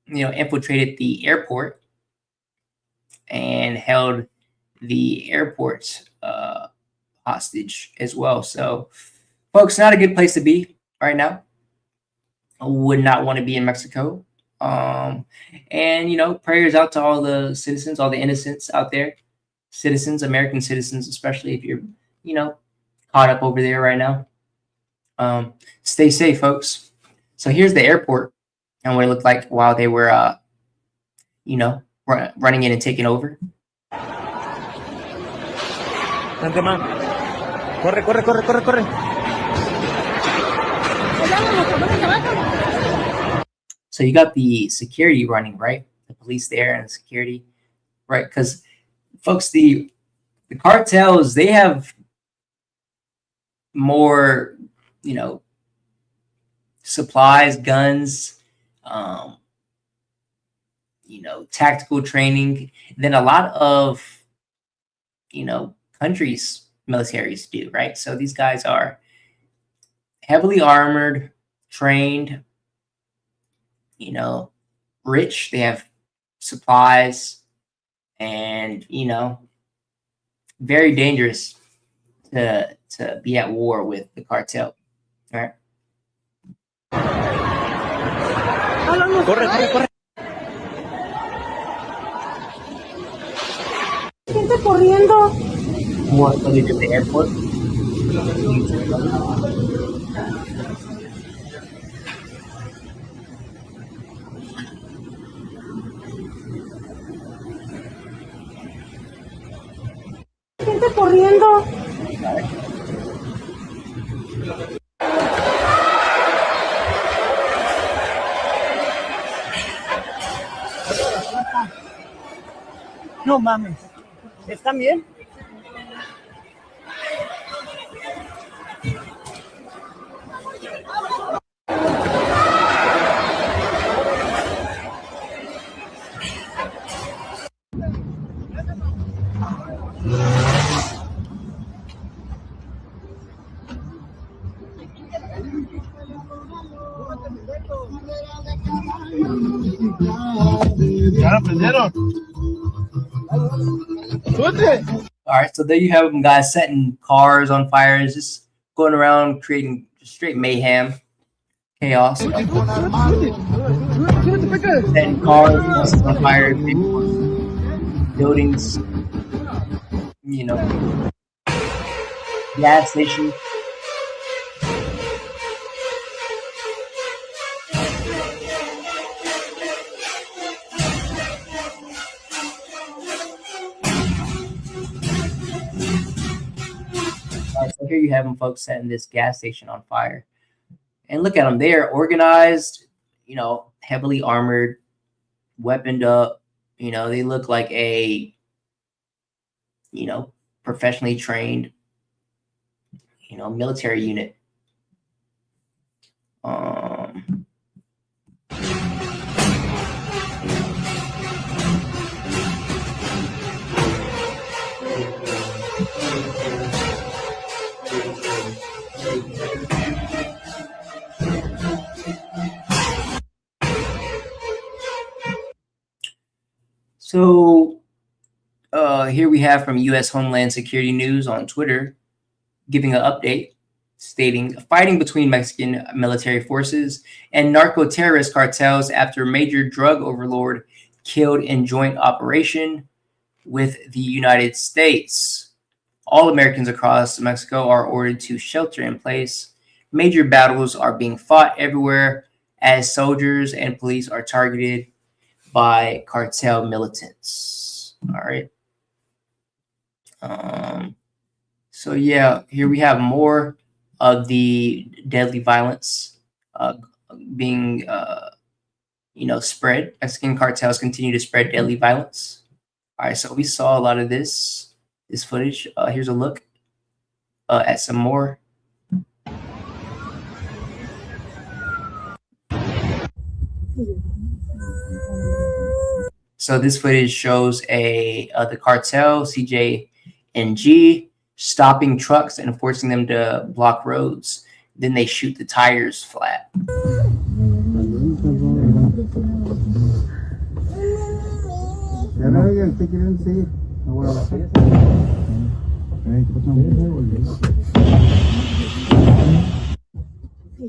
infiltrated the airport and held the airport hostage as well. So, folks, not a good place to be right now. I would not want to be in Mexico. And, prayers out to all the citizens, all the innocents out there, citizens, American citizens, especially if you're, caught up over there right now. Stay safe, folks. So here's the airport and what it looked like while they were, running in and taking over. Corre, corre, corre, corre, corre. So you got the security running, right? The police there and security, right? Because, folks, the cartels, they have more, supplies, guns, tactical training than a lot of, countries' militaries do, right? So these guys are heavily armored, trained, rich. They have supplies and, very dangerous to be at war with the cartel. All right. Corre, corre, corre. Gente corriendo. More footage of the airport. Gente corriendo. No mames. ¿Están bien? ¿Ya aprendieron? All right, so there you have them, guys, setting cars on fire, just going around creating straight mayhem, chaos, setting cars, buses on fire, buildings, you know, gas stations. All right, so here you have them, folks, setting this gas station on fire. And look at them. They are organized, you know, heavily armored, weaponed up. You know, they look like a, you know, professionally trained, you know, military unit. So here we have from U.S. Homeland Security News on Twitter, giving an update stating fighting between Mexican military forces and narco-terrorist cartels after major drug overlord killed in joint operation with the United States. All Americans across Mexico are ordered to shelter in place. Major battles are being fought everywhere as soldiers and police are targeted by cartel militants. All right. So yeah, here we have more of the deadly violence being, you know, spread. Mexican cartels continue to spread deadly violence. All right, so we saw a lot of this footage. Here's a look at some more. So this footage shows the cartel, CJNG, stopping trucks and forcing them to block roads. Then they shoot the tires flat.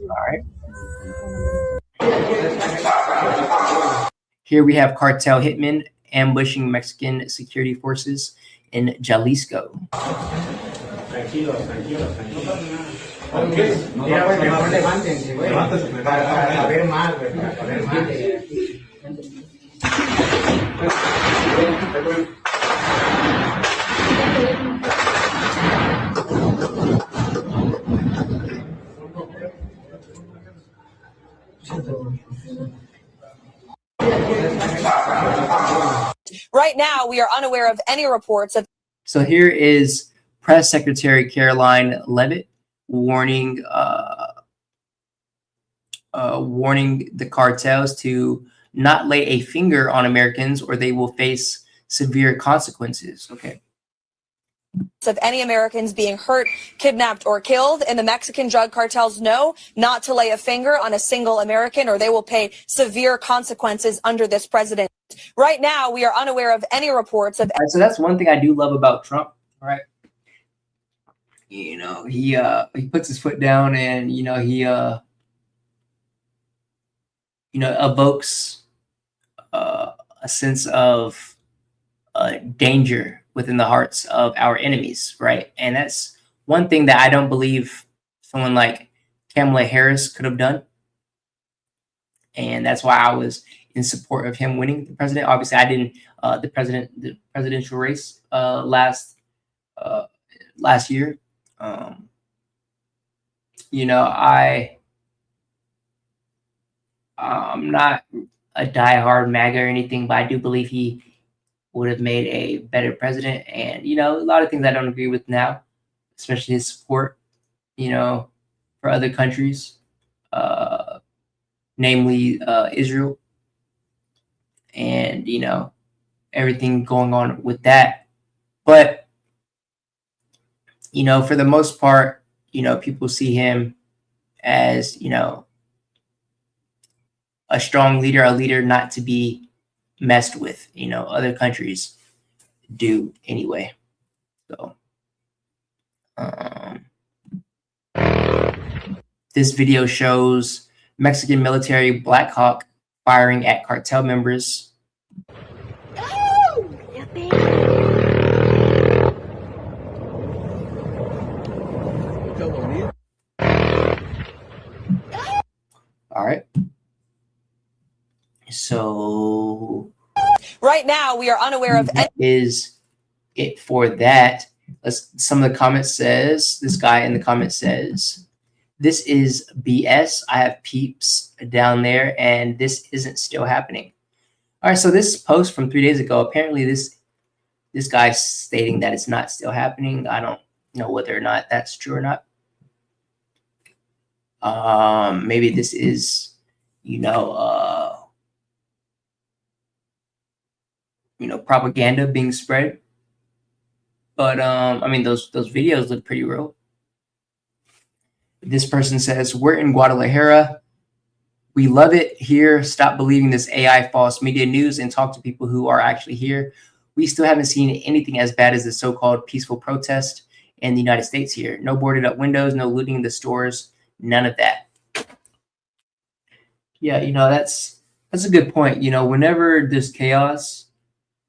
All right. Here we have cartel hitmen ambushing Mexican security forces in Jalisco. Right now, we are unaware of any reports of. So here is Press Secretary Caroline Leavitt warning the cartels to not lay a finger on Americans or they will face severe consequences. Okay. Of any Americans being hurt, kidnapped, or killed, and the Mexican drug cartels know not to lay a finger on a single American or they will pay severe consequences under this president. Right now, we are unaware of any reports of. Right, so that's one thing I do love about Trump, right? You know, he puts his foot down and, you know, he evokes a sense of danger within the hearts of our enemies, right? And that's one thing that I don't believe someone like Kamala Harris could have done. And that's why I was in support of him winning the president. Obviously, I didn't the presidential race last year. You know, I'm not a diehard MAGA or anything, but I do believe he would have made a better president. And, you know, a lot of things I don't agree with now, especially his support, you know, for other countries, namely Israel, and, you know, everything going on with that. But, you know, for the most part, you know, people see him as, you know, a strong leader, a leader not to be messed with. You know, other countries do anyway. So this video shows Mexican military Black Hawk firing at cartel members. All right. So Right now, we are unaware of that is it for that. Some of the comments says, this guy in the comment says, this is BS. I have peeps down there and this isn't still happening. All right, so this post from 3 days ago, apparently this guy's stating that it's not still happening. I don't know whether or not that's true or not. Maybe this is, you know, propaganda being spread. But I mean, those videos look pretty real. This person says, we're in Guadalajara. We love it here. Stop believing this AI false media news and talk to people who are actually here. We still haven't seen anything as bad as the so-called peaceful protest in the United States here. No boarded up windows, no looting in the stores, none of that. Yeah, you know, that's a good point. You know, whenever there's chaos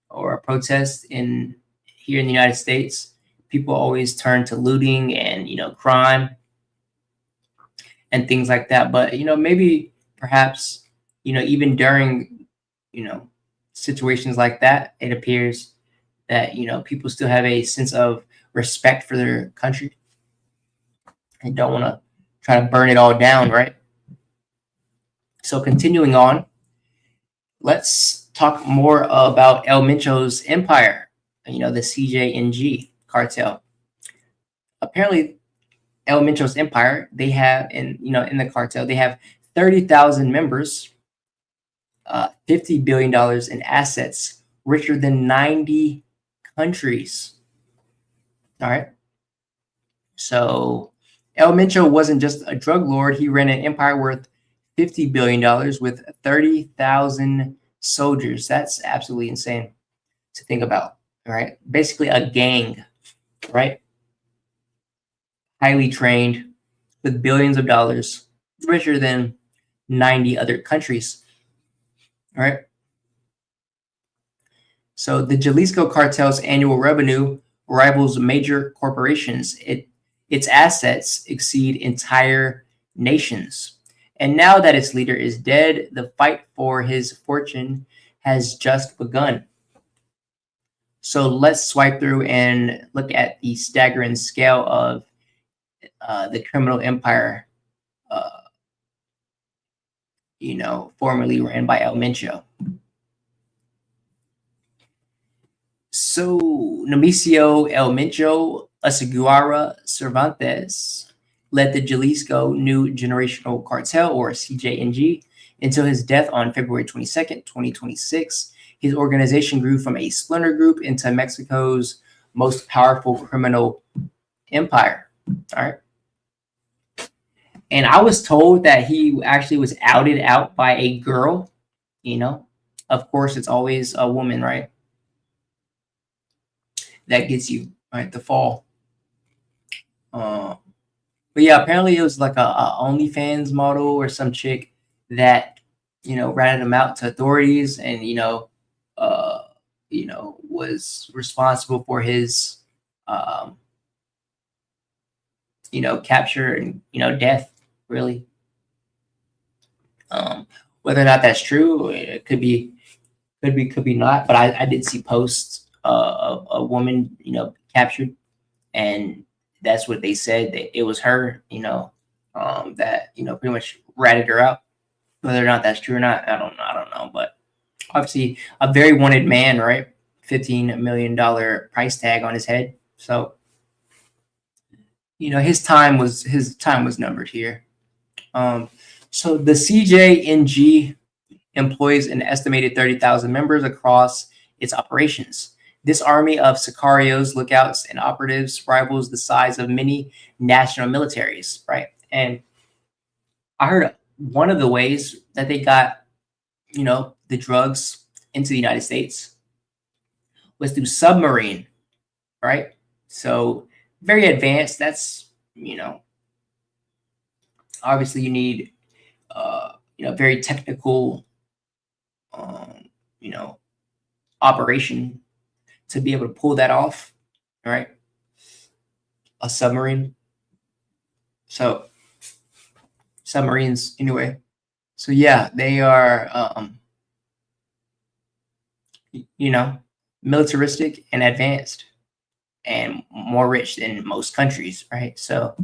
or a protest here in the United States, people always turn to looting and, you know, crime and things like that. But, you know, maybe perhaps, you know, even during, you know, situations like that, it appears that, you know, people still have a sense of respect for their country and don't want to try to burn it all down, right? So continuing on, let's talk more about El Mencho's empire, you know, the CJNG cartel. Apparently, El Mencho's empire, they have in the cartel, they have 30,000 members, $50 billion in assets, richer than 90 countries. All right. So El Mencho wasn't just a drug lord. He ran an empire worth $50 billion with 30,000 soldiers. That's absolutely insane to think about. All right. Basically a gang, right? Highly trained with billions of dollars, richer than 90 other countries. All right. So the Jalisco cartel's annual revenue rivals major corporations. Its assets exceed entire nations. And now that its leader is dead, the fight for his fortune has just begun. So let's swipe through and look at the staggering scale of the criminal empire, you know, formerly ran by El Mencho. So Nemesio El Mencho Asiguara Cervantes led the Jalisco New Generational Cartel, or CJNG, until his death on February 22nd, 2026. His organization grew from a splinter group into Mexico's most powerful criminal empire. All right. And I was told that he actually was outed out by a girl. You know, of course, it's always a woman, right? That gets you, right, the fall. But yeah, apparently it was like a OnlyFans model or some chick that, you know, ratted him out to authorities and, you know, was responsible for his, you know, capture and, you know, death, really. Whether or not that's true, it could be not, but I did see posts of a woman, you know, captured, and that's what they said, that it was her, you know, that, you know, pretty much ratted her out. Whether or not that's true or not, I don't know. But obviously a very wanted man, right? $15 million price tag on his head. So, his time was numbered here. So the CJNG employs an estimated 30,000 members across its operations. This army of sicarios, lookouts, and operatives rivals the size of many national militaries, right? And I heard one of the ways that they got, the drugs into the United States was through submarine, right? So very advanced. That's, obviously you need, very technical, operation to be able to pull that off, right? A submarine. So submarines anyway. So yeah, they are, militaristic and advanced and more rich than most countries, right? So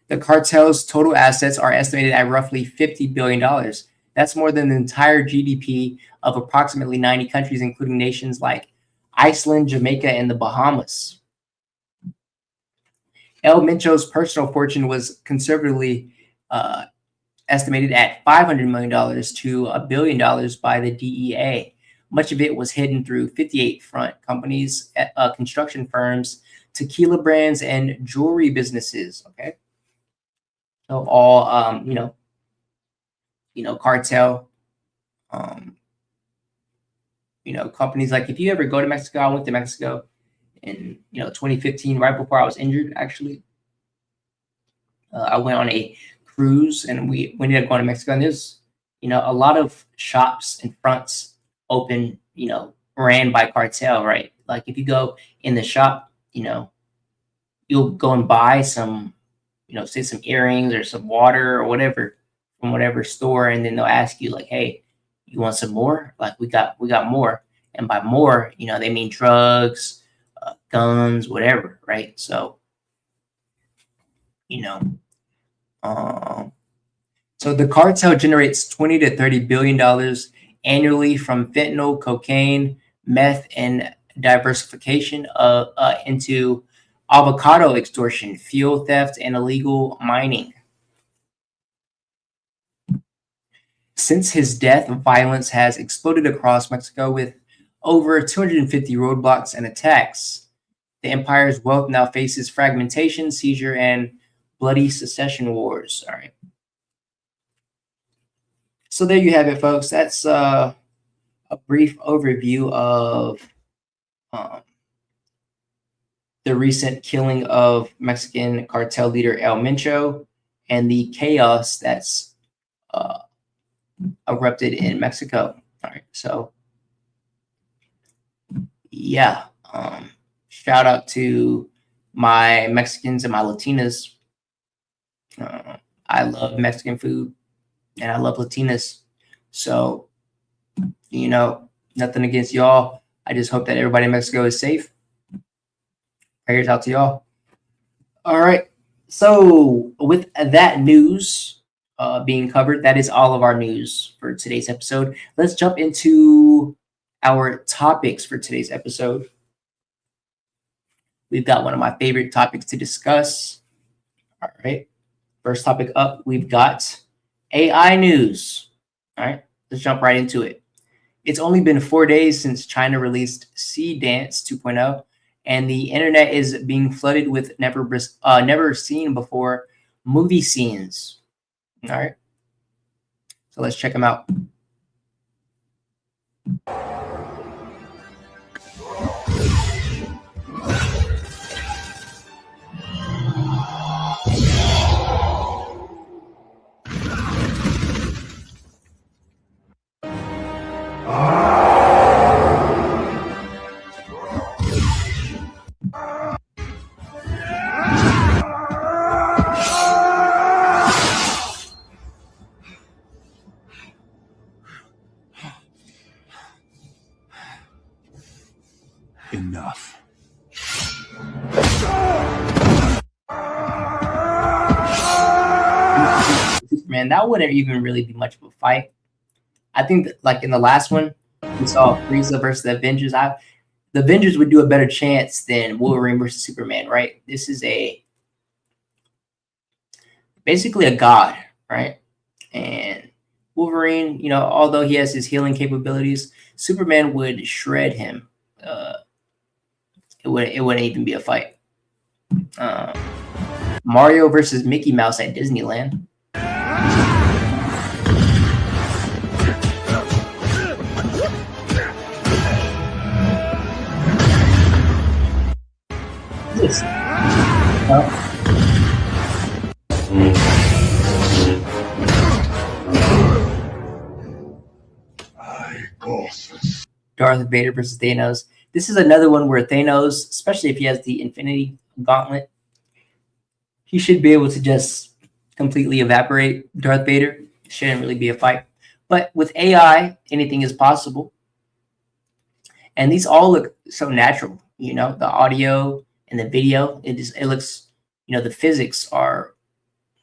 the cartel's total assets are estimated at roughly $50 billion. That's more than the entire GDP of approximately 90 countries, including nations like Iceland, Jamaica, and the Bahamas. El Mencho's personal fortune was conservatively estimated at $500 million to $1 billion by the DEA. Much of it was hidden through 58 front companies, construction firms, tequila brands, and jewelry businesses. Okay, so all cartel, companies. Like if you ever go to Mexico, I went to Mexico in 2015, right before I was injured. Actually, I went on a cruise, and we ended up going to Mexico. And there's a lot of shops and fronts open, ran by cartel, right? Like if you go in the shop, you'll go and buy some, say some earrings or some water or whatever from whatever store, and then they'll ask you like, "Hey, you want some more?" Like we got more, and by more, they mean drugs, guns, whatever, right? So, so the cartel generates $20 to $30 billion annually from fentanyl, cocaine, meth, and diversification into avocado extortion, fuel theft, and illegal mining. Since his death, violence has exploded across Mexico with over 250 roadblocks and attacks. The empire's wealth now faces fragmentation, seizure, and bloody secession wars. All right. So there you have it, folks. That's a brief overview of the recent killing of Mexican cartel leader El Mencho and the chaos that's erupted in Mexico. All right, so yeah, shout out to my Mexicans and my Latinas. I love Mexican food and I love Latinas. So, nothing against y'all. I just hope that everybody in Mexico is safe. Prayers out to y'all. All right. So with that news being covered, that is all of our news for today's episode. Let's jump into our topics for today's episode. We've got one of my favorite topics to discuss. All right. First topic up, we've got AI news. All right. Let's jump right into it. It's only been 4 days since China released Sea Dance 2.0, and the internet is being flooded with never seen before movie scenes. All right. So let's check them out. Enough. Man, that wouldn't even really be much of a fight. I think that, like in the last one, We saw Frieza versus the Avengers. The Avengers would do a better chance than Wolverine versus Superman, right? This is basically a god, right? And Wolverine, although he has his healing capabilities, Superman would shred him. It wouldn't even be a fight. Mario versus Mickey Mouse at Disneyland. Yes. Darth Vader versus Thanos. This is another one where Thanos, especially if he has the Infinity Gauntlet, he should be able to just completely evaporate Darth Vader. Shouldn't really be a fight. But with AI, anything is possible. And these all look so natural, the audio and the video. It looks, the physics are,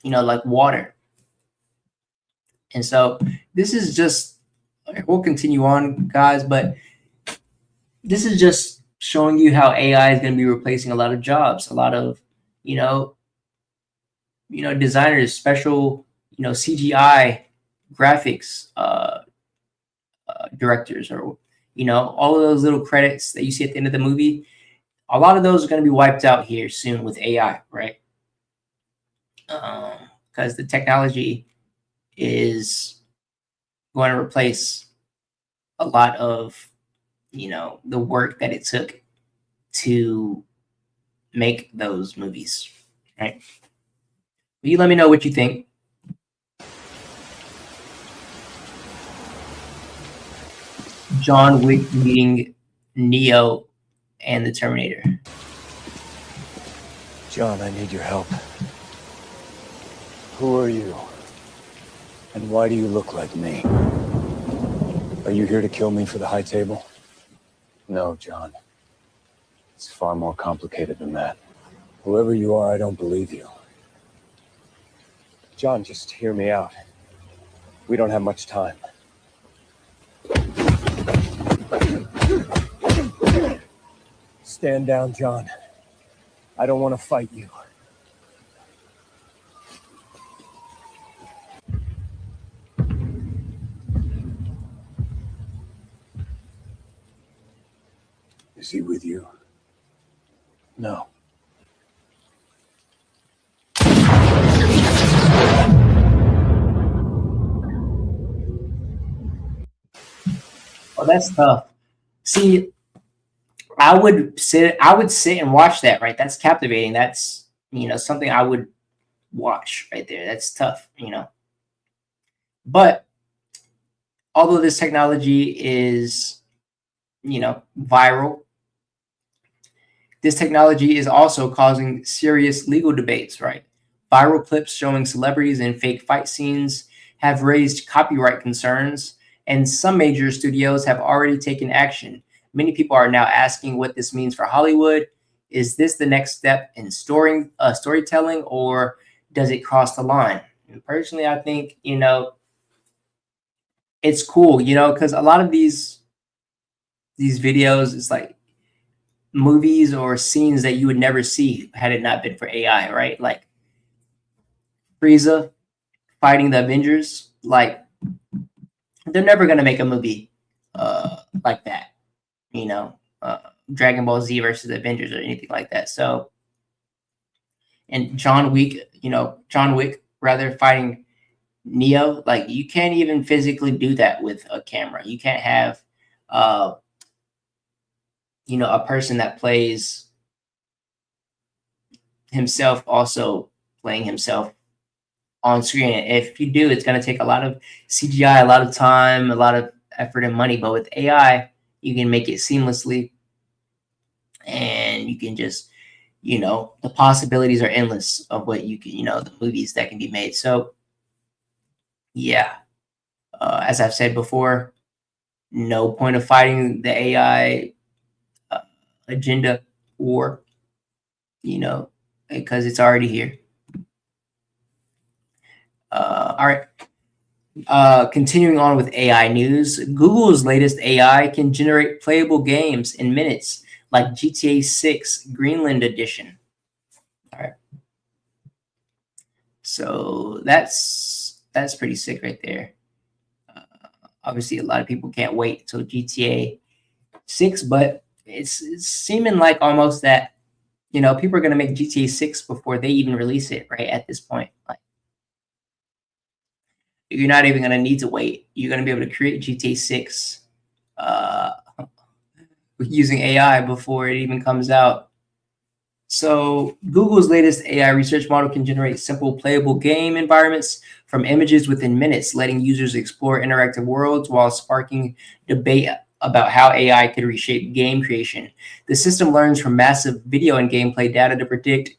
like water. And so this is just, we'll continue on, guys, but this is just showing you how AI is going to be replacing a lot of jobs, a lot of, designers, special, CGI graphics directors, or, all of those little credits that you see at the end of the movie. A lot of those are going to be wiped out here soon with AI, right? Because the technology is going to replace a lot of, the work that it took to make those movies, right? You let me know what you think. John Wick meeting Neo and the Terminator. John, I need your help. Who are you? And why do you look like me? Are you here to kill me for the high table? No, John. It's far more complicated than that. Whoever you are, I don't believe you. John, just hear me out. We don't have much time. Stand down, John. I don't want to fight you. Is he with you? No. Oh, that's tough. See, I would sit and watch that, right? That's captivating. That's, something I would watch right there. That's tough, But although this technology is, viral, this technology is also causing serious legal debates, right? Viral clips showing celebrities in fake fight scenes have raised copyright concerns, and some major studios have already taken action. Many people are now asking what this means for Hollywood. Is this the next step in storytelling, or does it cross the line? And personally, I think, it's cool, because a lot of these videos, it's like movies or scenes that you would never see had it not been for AI, right? Like Frieza fighting the Avengers, like they're never going to make a movie like that, Dragon Ball Z versus the Avengers or anything like that. So, and John Wick rather fighting Neo, like you can't even physically do that with a camera. You can't have, a person that plays himself also playing himself on screen. If you do, it's going to take a lot of CGI, a lot of time, a lot of effort and money. But with AI, you can make it seamlessly, and you can just, the possibilities are endless of what you can, the movies that can be made. So, yeah, as I've said before, no point of fighting the AI agenda war, because it's already here. All right. Continuing on with AI news, Google's latest AI can generate playable games in minutes, like GTA 6 Greenland Edition. All right. So that's pretty sick right there. Obviously, a lot of people can't wait till GTA 6, but it's seeming like almost that, people are going to make GTA 6 before they even release it, right? At this point, like, you're not even going to need to wait. You're going to be able to create GTA 6 using AI before it even comes out. So Google's latest AI research model can generate simple playable game environments from images within minutes, letting users explore interactive worlds while sparking debate about how AI could reshape game creation. The system learns from massive video and gameplay data to predict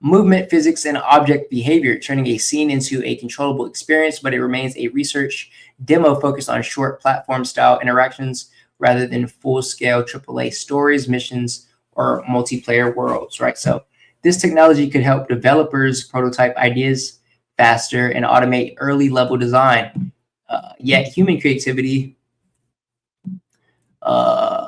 movement, physics, and object behavior, turning a scene into a controllable experience, but it remains a research demo focused on short platform-style interactions rather than full-scale AAA stories, missions, or multiplayer worlds, right? So this technology could help developers prototype ideas faster and automate early level design. Yet human creativity,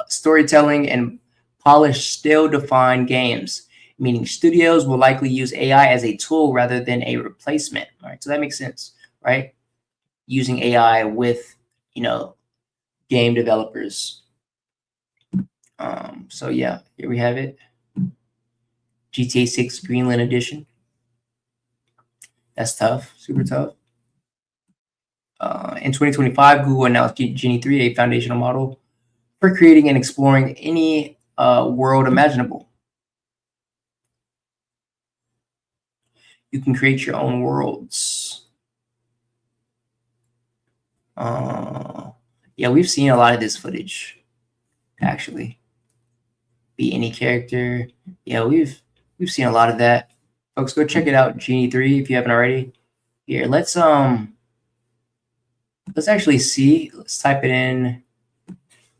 storytelling, and polish still define games, meaning studios will likely use AI as a tool rather than a replacement, right? So that makes sense, right? Using AI with, game developers. So yeah, here we have it. GTA 6 Greenland Edition. That's tough, super tough. In 2025, Google announced Genie 3, a foundational model for creating and exploring any world imaginable. You can create your own worlds. Yeah, we've seen a lot of this footage, actually. Be any character. Yeah, we've seen a lot of that. Folks, go check it out, Genie 3, if you haven't already. Here, let's actually see. Let's type it in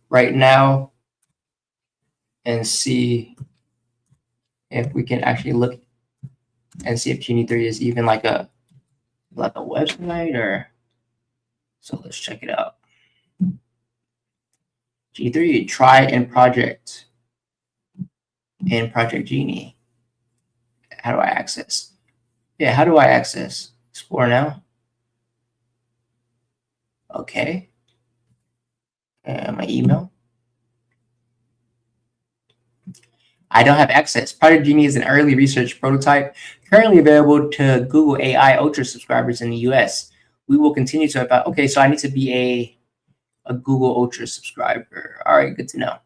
right now and see if we can actually look and see if Genie 3 is even like a website or. So let's check it out. Genie 3, try in Project Genie. How do I access? Yeah, how do I access? Explore now. Okay. My email. I don't have access. Project Genie is an early research prototype currently available to Google AI Ultra subscribers in the US. We will continue to about. Okay, so I need to be a Google Ultra subscriber. All right, good to know.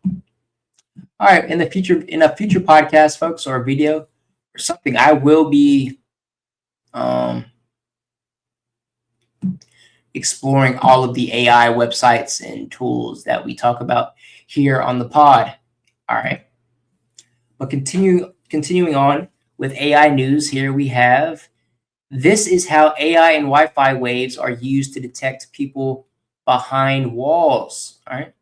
All right, in a future podcast, folks, or a video or something, I will be exploring all of the AI websites and tools that we talk about here on the pod. All right. But continuing on with AI news, here we have, this is how AI and Wi-Fi waves are used to detect people behind walls. All right.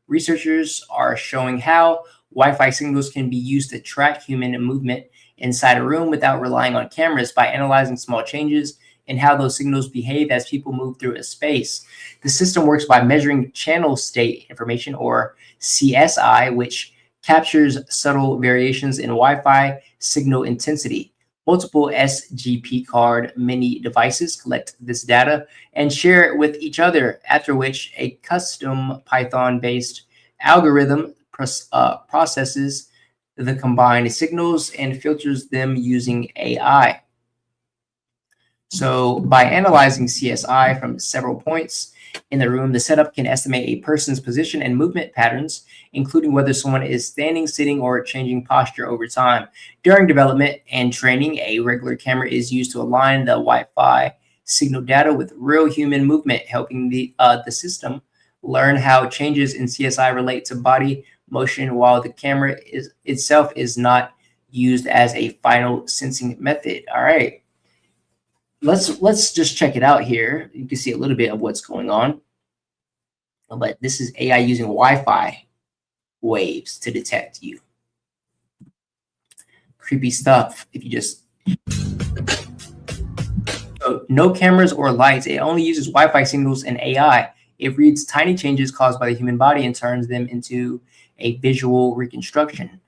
Researchers are showing how Wi-Fi signals can be used to track human movement inside a room without relying on cameras by analyzing small changes in how those signals behave as people move through a space. The system works by measuring channel state information, or CSI, which captures subtle variations in Wi-Fi signal intensity. Multiple SGP card mini devices collect this data and share it with each other, after which a custom Python-based algorithm processes the combined signals and filters them using AI. So by analyzing CSI from several points in the room, the setup can estimate a person's position and movement patterns, including whether someone is standing, sitting, or changing posture over time. During development and training, a regular camera is used to align the Wi-Fi signal data with real human movement, helping the system learn how changes in CSI relate to body motion, while the camera itself is not used as a final sensing method. All right. Let's just check it out here. You can see a little bit of what's going on. But this is AI using Wi-Fi waves to detect you. Creepy stuff if you just So no cameras or lights. It only uses Wi-Fi signals and AI. It reads tiny changes caused by the human body and turns them into a visual reconstruction.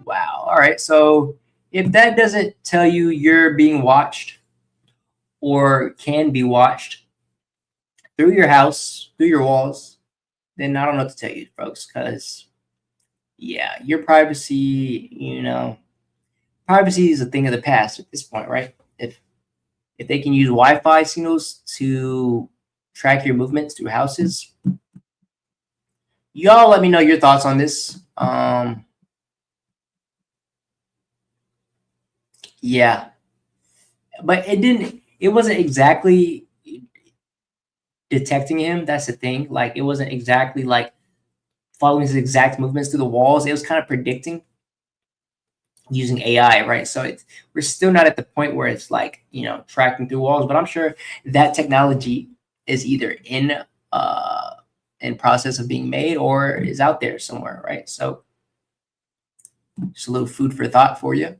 Wow. All right. So if that doesn't tell you you're being watched or can be watched through your house, through your walls, then I don't know what to tell you, folks, because yeah, your privacy, privacy is a thing of the past at this point, right? If they can use Wi-Fi signals to track your movements through houses, y'all let me know your thoughts on this. Yeah, but it wasn't exactly detecting him. That's the thing. Like, it wasn't exactly like following his exact movements through the walls. It was kind of predicting using AI, right? So we're still not at the point where it's like, tracking through walls, but I'm sure that technology is either in process of being made or is out there somewhere, right? So just a little food for thought for you.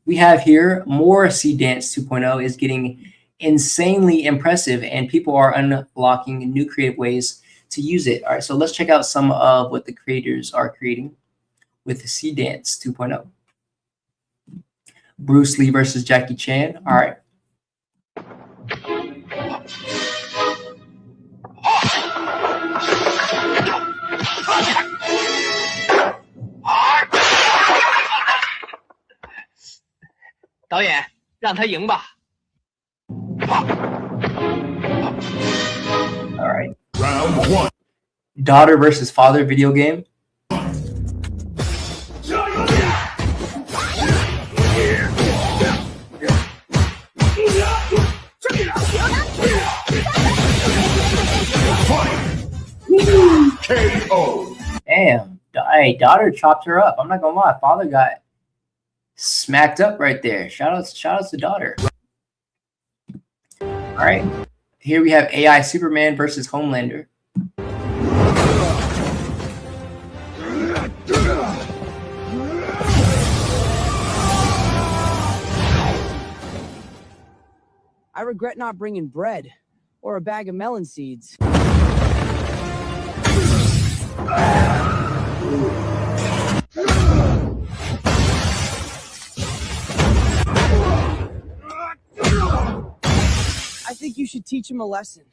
We have here more Sea Dance 2.0 is getting insanely impressive, and people are unlocking new creative ways to use it. All right, so let's check out some of what the creators are creating with the Sea Dance 2.0. Bruce Lee versus Jackie Chan. All right. All right. Round one. Daughter versus father video game. KO. Damn. Hey, daughter chopped her up. I'm not gonna lie. Father got smacked up right there. Shout outs to daughter. All right. Here we have AI Superman versus Homelander. I regret not bringing bread or a bag of melon seeds. I think you should teach him a lesson.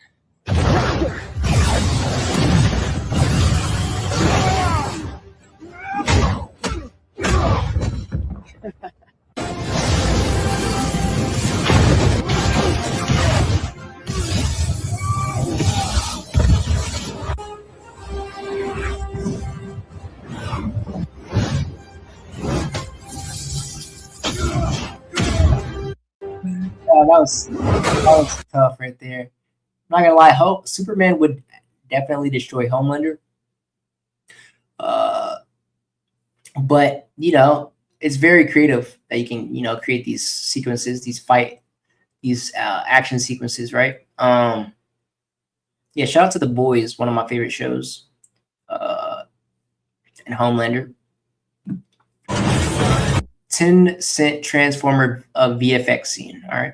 That was tough right there. I'm not gonna lie, Superman would definitely destroy Homelander. But it's very creative that you can create these sequences, these action sequences, right? Yeah, shout out to The Boys, one of my favorite shows, and Homelander. 10-cent Transformer VFX scene. All right.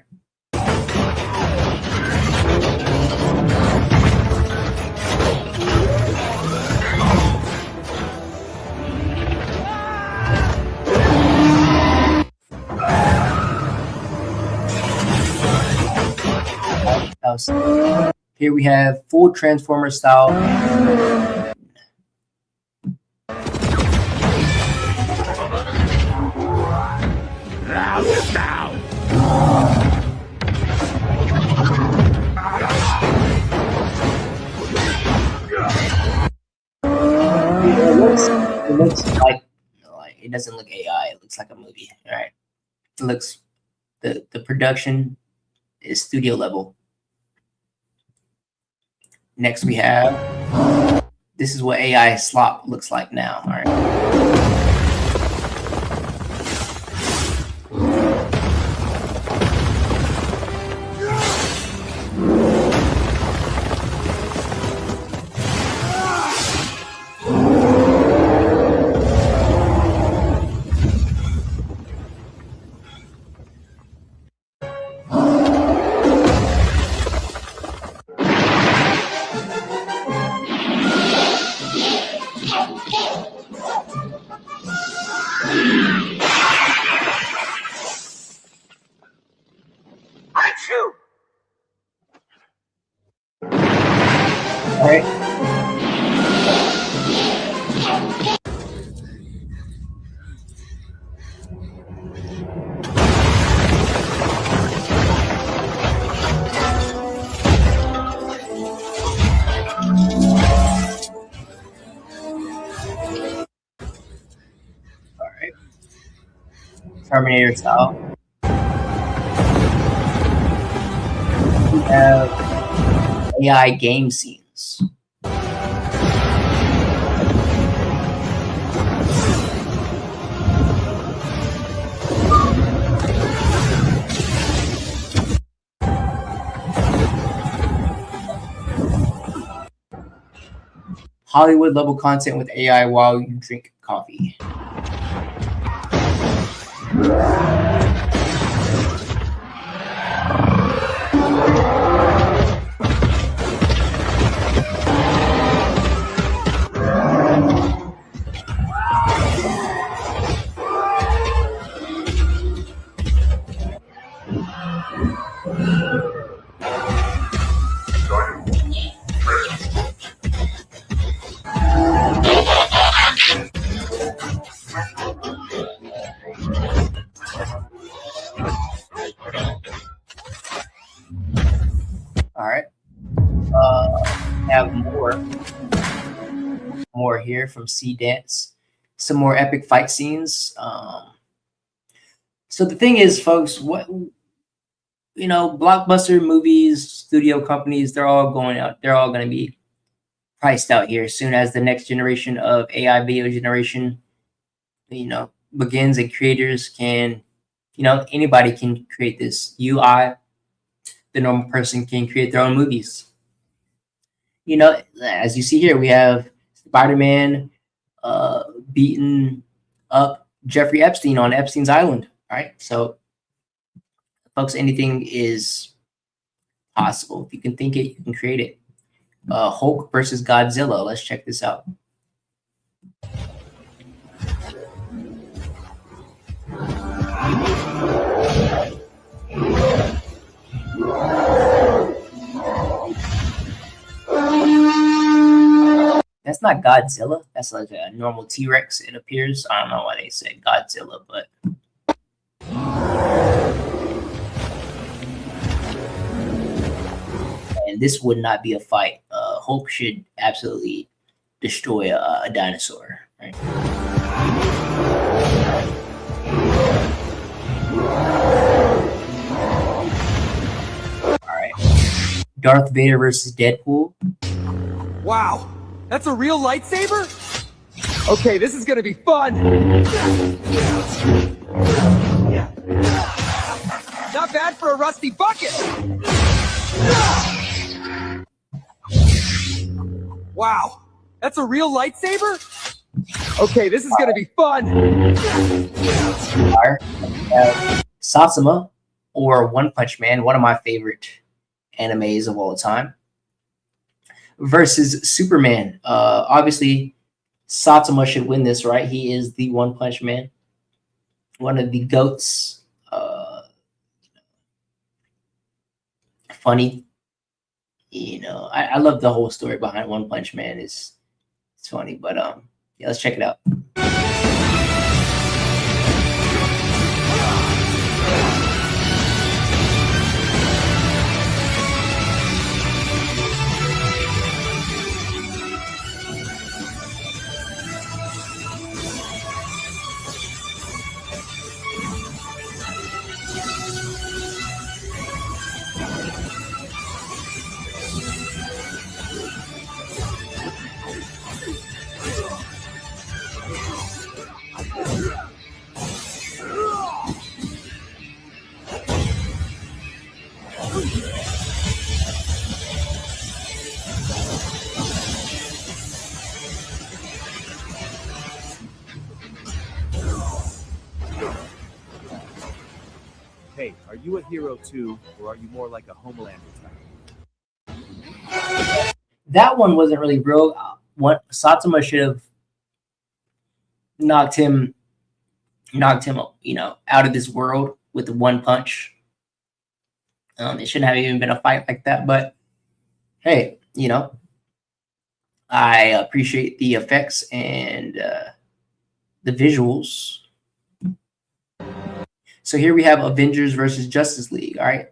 Here we have full Transformer style. It looks like it doesn't look AI. It looks like a movie. All right. It looks the production is studio level. Next we have, this is what AI slop looks like now. All right. All right. All right. Terminator style. We have AI game scenes. Hollywood level content with AI while you drink coffee. All right. Have more here from Sea Dance. Some more epic fight scenes. So the thing is, folks, what blockbuster movies, studio companies, they're all going out. They're all going to be priced out here as soon as the next generation of AI video generation, begins, and creators can, anybody can create this UI. The normal person can create their own movies. As you see here, we have Spider-Man beating up Jeffrey Epstein on Epstein's Island. All right. So, folks, anything is possible. If you can think it, you can create it. Hulk versus Godzilla. Let's check this out. That's not Godzilla. That's like a normal T-Rex, it appears. I don't know why they said Godzilla, but and this would not be a fight. Hulk should absolutely destroy a dinosaur, right? All right. Darth Vader versus Deadpool. Wow, that's a real lightsaber? Okay, this is gonna be fun. Not bad for a rusty bucket. Wow, that's a real lightsaber? Okay, this is gonna be fun. Satsuma, or One Punch Man, one of my favorite animes of all time, versus Superman. Obviously, Satsuma should win this, right? He is the One Punch Man, one of the GOATs. Funny, I love the whole story behind One Punch Man. It's funny, but yeah, let's check it out. Hey, are you a hero too, or are you more like a Homelander type? That one wasn't really real. What Satsuma should have knocked him, out of this world with the one punch. It shouldn't have even been a fight like that. But hey, I appreciate the effects and the visuals. So here we have Avengers versus Justice League. All right.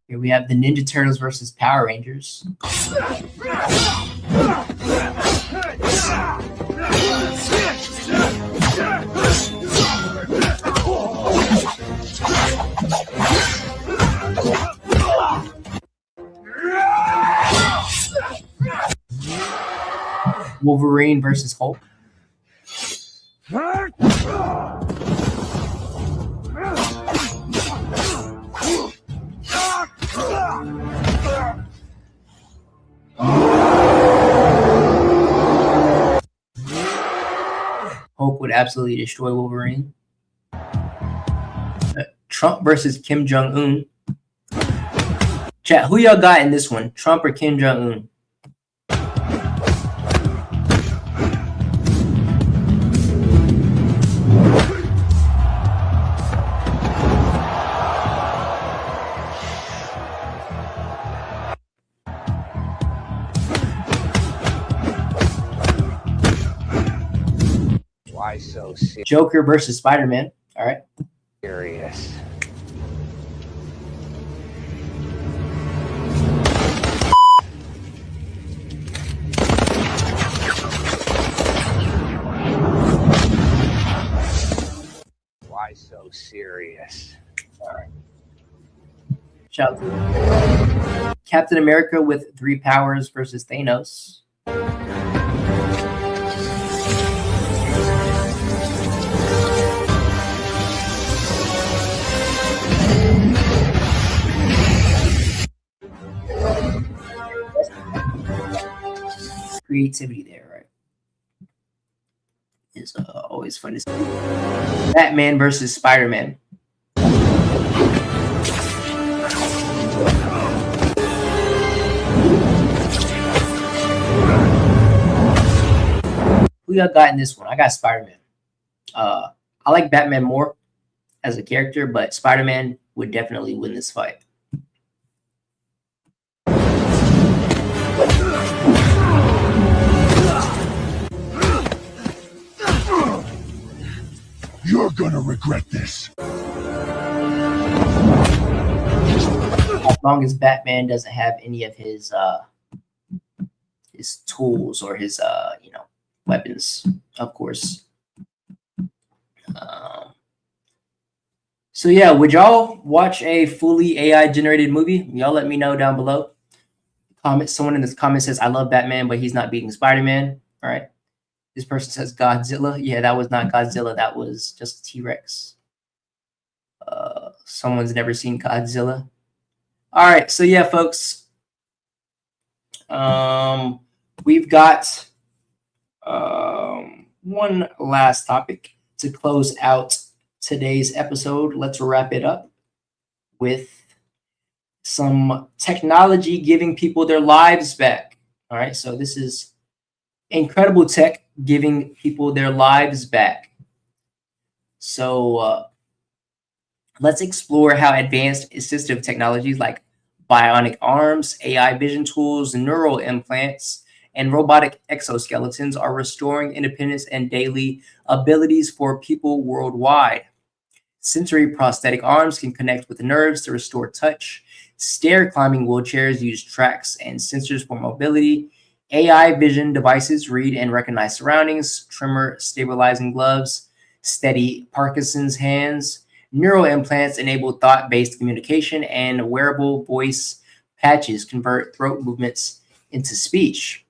Here we have the Ninja Turtles versus Power Rangers. Wolverine versus Hulk. Hulk would absolutely destroy Wolverine. Trump versus Kim Jong-un. Chat, who y'all got in this one? Trump or Kim Jong-un? Why so serious? Joker versus Spider-Man. All right. Why so serious? All right. Shout out to Captain America with 3 powers versus Thanos. Creativity there, right? Is always fun to see. Batman versus Spider-Man. Who y'all got in this one? I got Spider-Man. I like Batman more as a character, but Spider-Man would definitely win this fight. You're gonna regret this. As long as Batman doesn't have any of his tools or his weapons, of course. So yeah, would y'all watch a fully AI generated movie? Y'all let me know down below. Someone in this comment says, I love Batman, but he's not beating Spider-Man. All right. This person says Godzilla. Yeah, that was not Godzilla. That was just a T-Rex. Someone's never seen Godzilla. All right. So yeah, folks. We've got one last topic to close out today's episode. Let's wrap it up with some technology giving people their lives back. All right. So this is incredible tech giving people their lives back. So let's explore how advanced assistive technologies like bionic arms, AI vision tools, neural implants, and robotic exoskeletons are restoring independence and daily abilities for people worldwide. Sensory prosthetic arms can connect with nerves to restore touch. Stair climbing wheelchairs use tracks and sensors for mobility. AI vision devices read and recognize surroundings, tremor stabilizing gloves, steady Parkinson's hands, neural implants enable thought-based communication, and wearable voice patches convert throat movements into speech.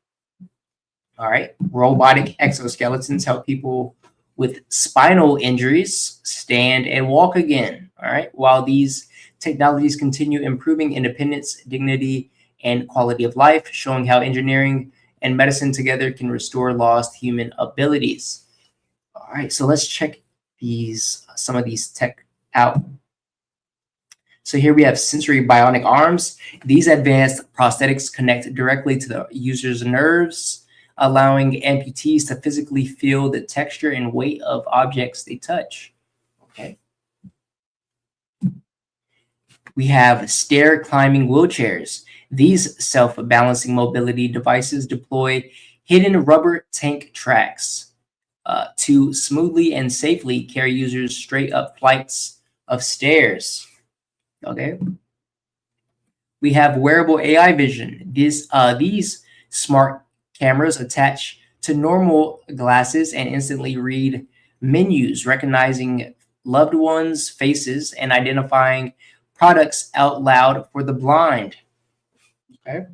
All right. Robotic exoskeletons help people with spinal injuries stand and walk again. All right. While these technologies continue improving independence, dignity, and quality of life, showing how engineering and medicine together can restore lost human abilities. All right. So let's check some of these tech out. So here we have sensory bionic arms. These advanced prosthetics connect directly to the user's nerves, allowing amputees to physically feel the texture and weight of objects they touch. Okay. We have stair climbing wheelchairs. These self-balancing mobility devices deploy hidden rubber tank tracks to smoothly and safely carry users straight up flights of stairs. Okay. We have wearable AI vision. These smart cameras attach to normal glasses and instantly read menus, recognizing loved ones' faces and identifying products out loud for the blind. Okay.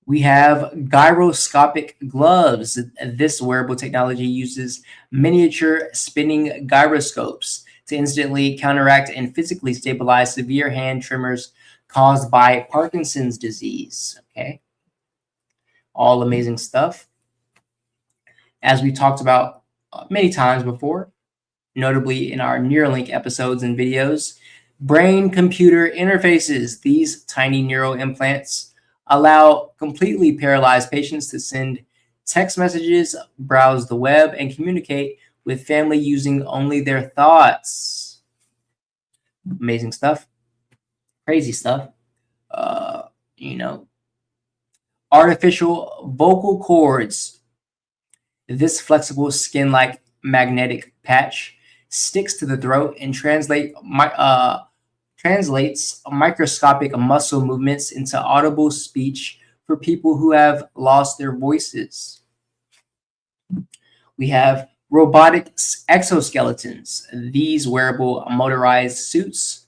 We have gyroscopic gloves. This wearable technology uses miniature spinning gyroscopes to instantly counteract and physically stabilize severe hand tremors caused by Parkinson's disease. Okay. All amazing stuff. As we talked about many times before, notably in our Neuralink episodes and videos, brain-computer interfaces. These tiny neural implants allow completely paralyzed patients to send text messages, browse the web, and communicate with family using only their thoughts. Amazing stuff. Crazy stuff. Artificial vocal cords. This flexible skin-like magnetic patch sticks to the throat and translates microscopic muscle movements into audible speech for people who have lost their voices. We have robotic exoskeletons. These wearable motorized suits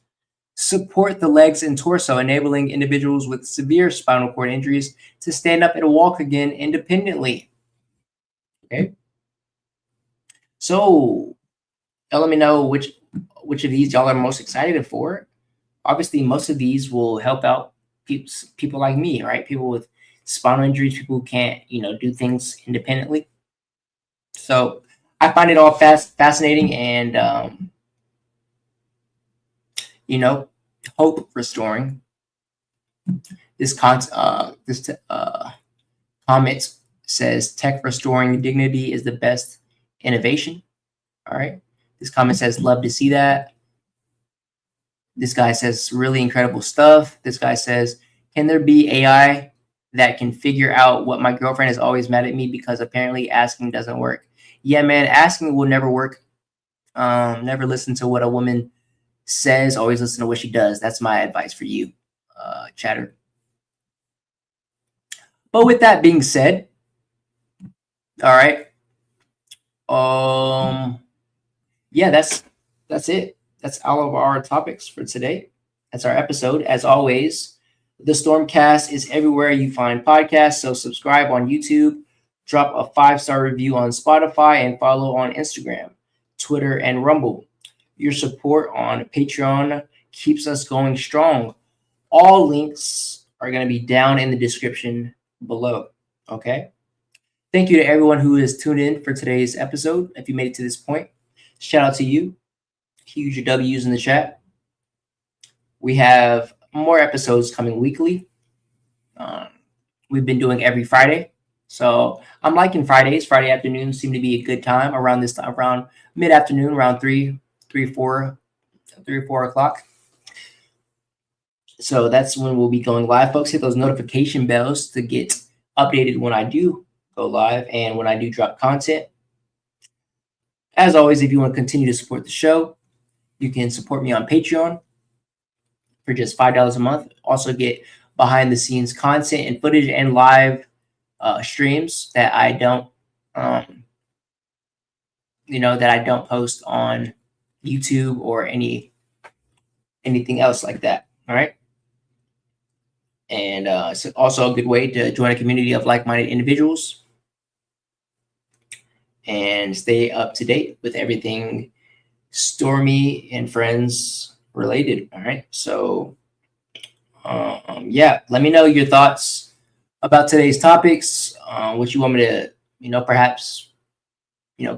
support the legs and torso, enabling individuals with severe spinal cord injuries to stand up and walk again independently. Okay. So let me know which of these y'all are most excited for. Obviously, most of these will help out people like me, right? People with spinal injuries, people who can't, do things independently. So I find it all fascinating and, hope restoring. This comment says tech restoring dignity is the best innovation. All right. This comment says love to see that. This guy says really incredible stuff. This guy says, can there be AI that can figure out what my girlfriend is always mad at me because apparently asking doesn't work? Yeah, man, asking will never work. Never listen to what a woman says. Always listen to what she does. That's my advice for you, chatter. But with that being said, all right. Yeah, that's it. That's all of our topics for today. That's our episode. As always, the StormCast is everywhere you find podcasts. So subscribe on YouTube, drop a 5-star review on Spotify, and follow on Instagram, Twitter, and Rumble. Your support on Patreon keeps us going strong. All links are going to be down in the description below. Okay. Thank you to everyone who has tuned in for today's episode. If you made it to this point, shout out to you. Huge W's in the chat. We have more episodes coming weekly. We've been doing every Friday. So I'm liking Fridays. Friday afternoons seem to be a good time around mid-afternoon, around 3 or 4 o'clock. So that's when we'll be going live. Folks, hit those notification bells to get updated when I do go live and when I do drop content. As always, if you want to continue to support the show, you can support me on Patreon for just $5 a month. Also get behind the scenes content and footage and live streams that I don't, that I don't post on YouTube or anything else like that. All right. And it's also a good way to join a community of like-minded individuals and stay up to date with everything Stormy and Friends related. All right. So, yeah, let me know your thoughts about today's topics, what you want me to, perhaps,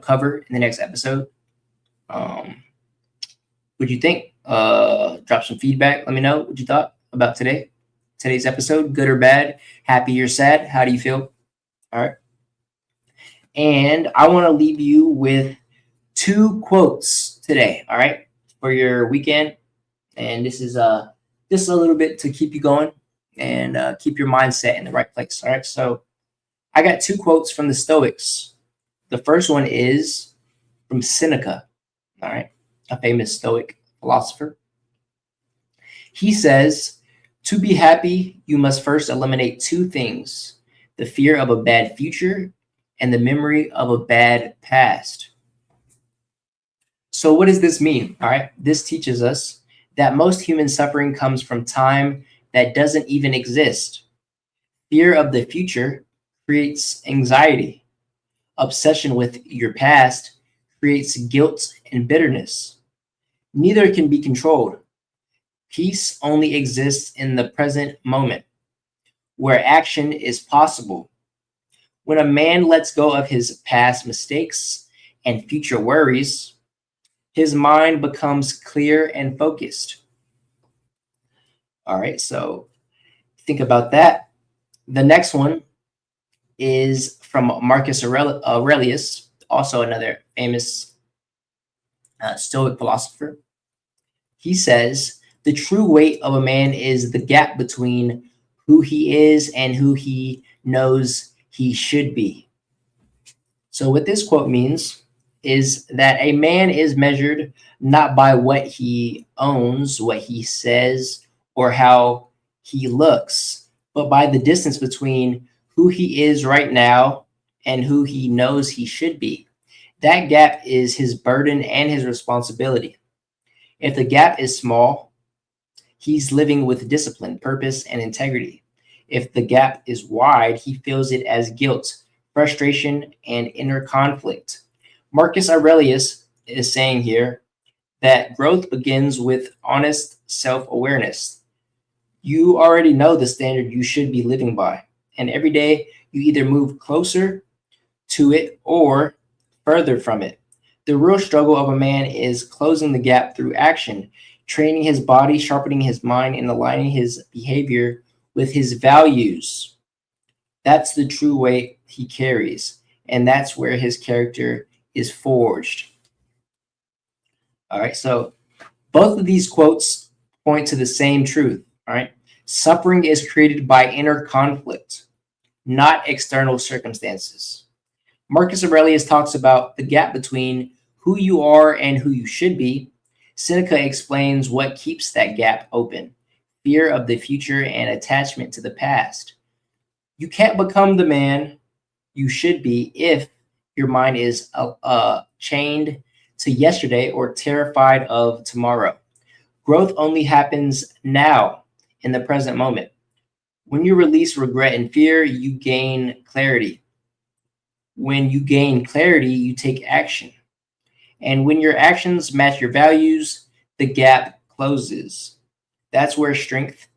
cover in the next episode. What you think? Drop some feedback. Let me know what you thought about today's episode, good or bad, happy or sad. How do you feel? All right. And I want to leave you with 2 quotes today. All right. For your weekend. And this is just a little bit to keep you going and keep your mindset in the right place. All right. So I got 2 quotes from the Stoics. The first one is from Seneca. All right. A famous Stoic philosopher. He says, to be happy, you must first eliminate 2 things, the fear of a bad future and the memory of a bad past. So what does this mean? All right. This teaches us that most human suffering comes from time that doesn't even exist. Fear of the future creates anxiety. Obsession with your past creates guilt and bitterness. Neither can be controlled. Peace only exists in the present moment, where action is possible. When a man lets go of his past mistakes and future worries, his mind becomes clear and focused. All right, so think about that. The next one is from Marcus Aurelius, also another famous Stoic philosopher. He says, the true weight of a man is the gap between who he is and who he knows he should be. So what this quote means is that a man is measured not by what he owns, what he says, or how he looks, but by the distance between who he is right now and who he knows he should be. That gap is his burden and his responsibility. If the gap is small, he's living with discipline, purpose, and integrity. If the gap is wide, he feels it as guilt, frustration, and inner conflict. Marcus Aurelius is saying here that growth begins with honest self-awareness. You already know the standard you should be living by, and every day you either move closer to it or further from it. The real struggle of a man is closing the gap through action, training his body, sharpening his mind, and aligning his behavior with his values. That's the true weight he carries, and that's where his character is forged. All right, so both of these quotes point to the same truth. All right, suffering is created by inner conflict, not external circumstances. Marcus Aurelius talks about the gap between who you are and who you should be. Seneca explains what keeps that gap open: fear of the future and attachment to the past. You can't become the man you should be if your mind is chained to yesterday or terrified of tomorrow. Growth only happens now, in the present moment. When you release regret and fear, you gain clarity. When you gain clarity, you take action. And when your actions match your values, the gap closes. That's where strength,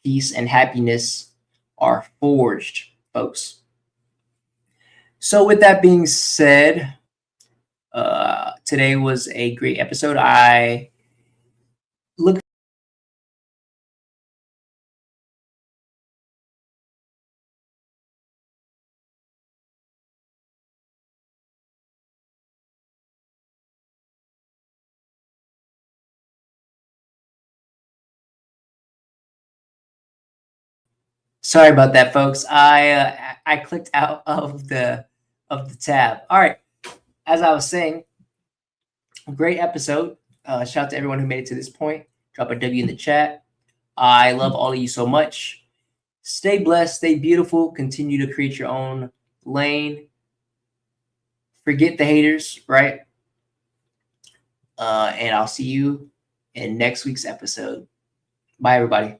peace, and happiness are forged, folks. So with that being said, today was a great episode. I look Sorry about that, folks. I clicked out of the tab. All right. As I was saying, great episode. Shout out to everyone who made it to this point. Drop a W in the chat. I love all of you so much. Stay blessed, stay beautiful, continue to create your own lane. Forget the haters, right? And I'll see you in next week's episode. Bye, everybody.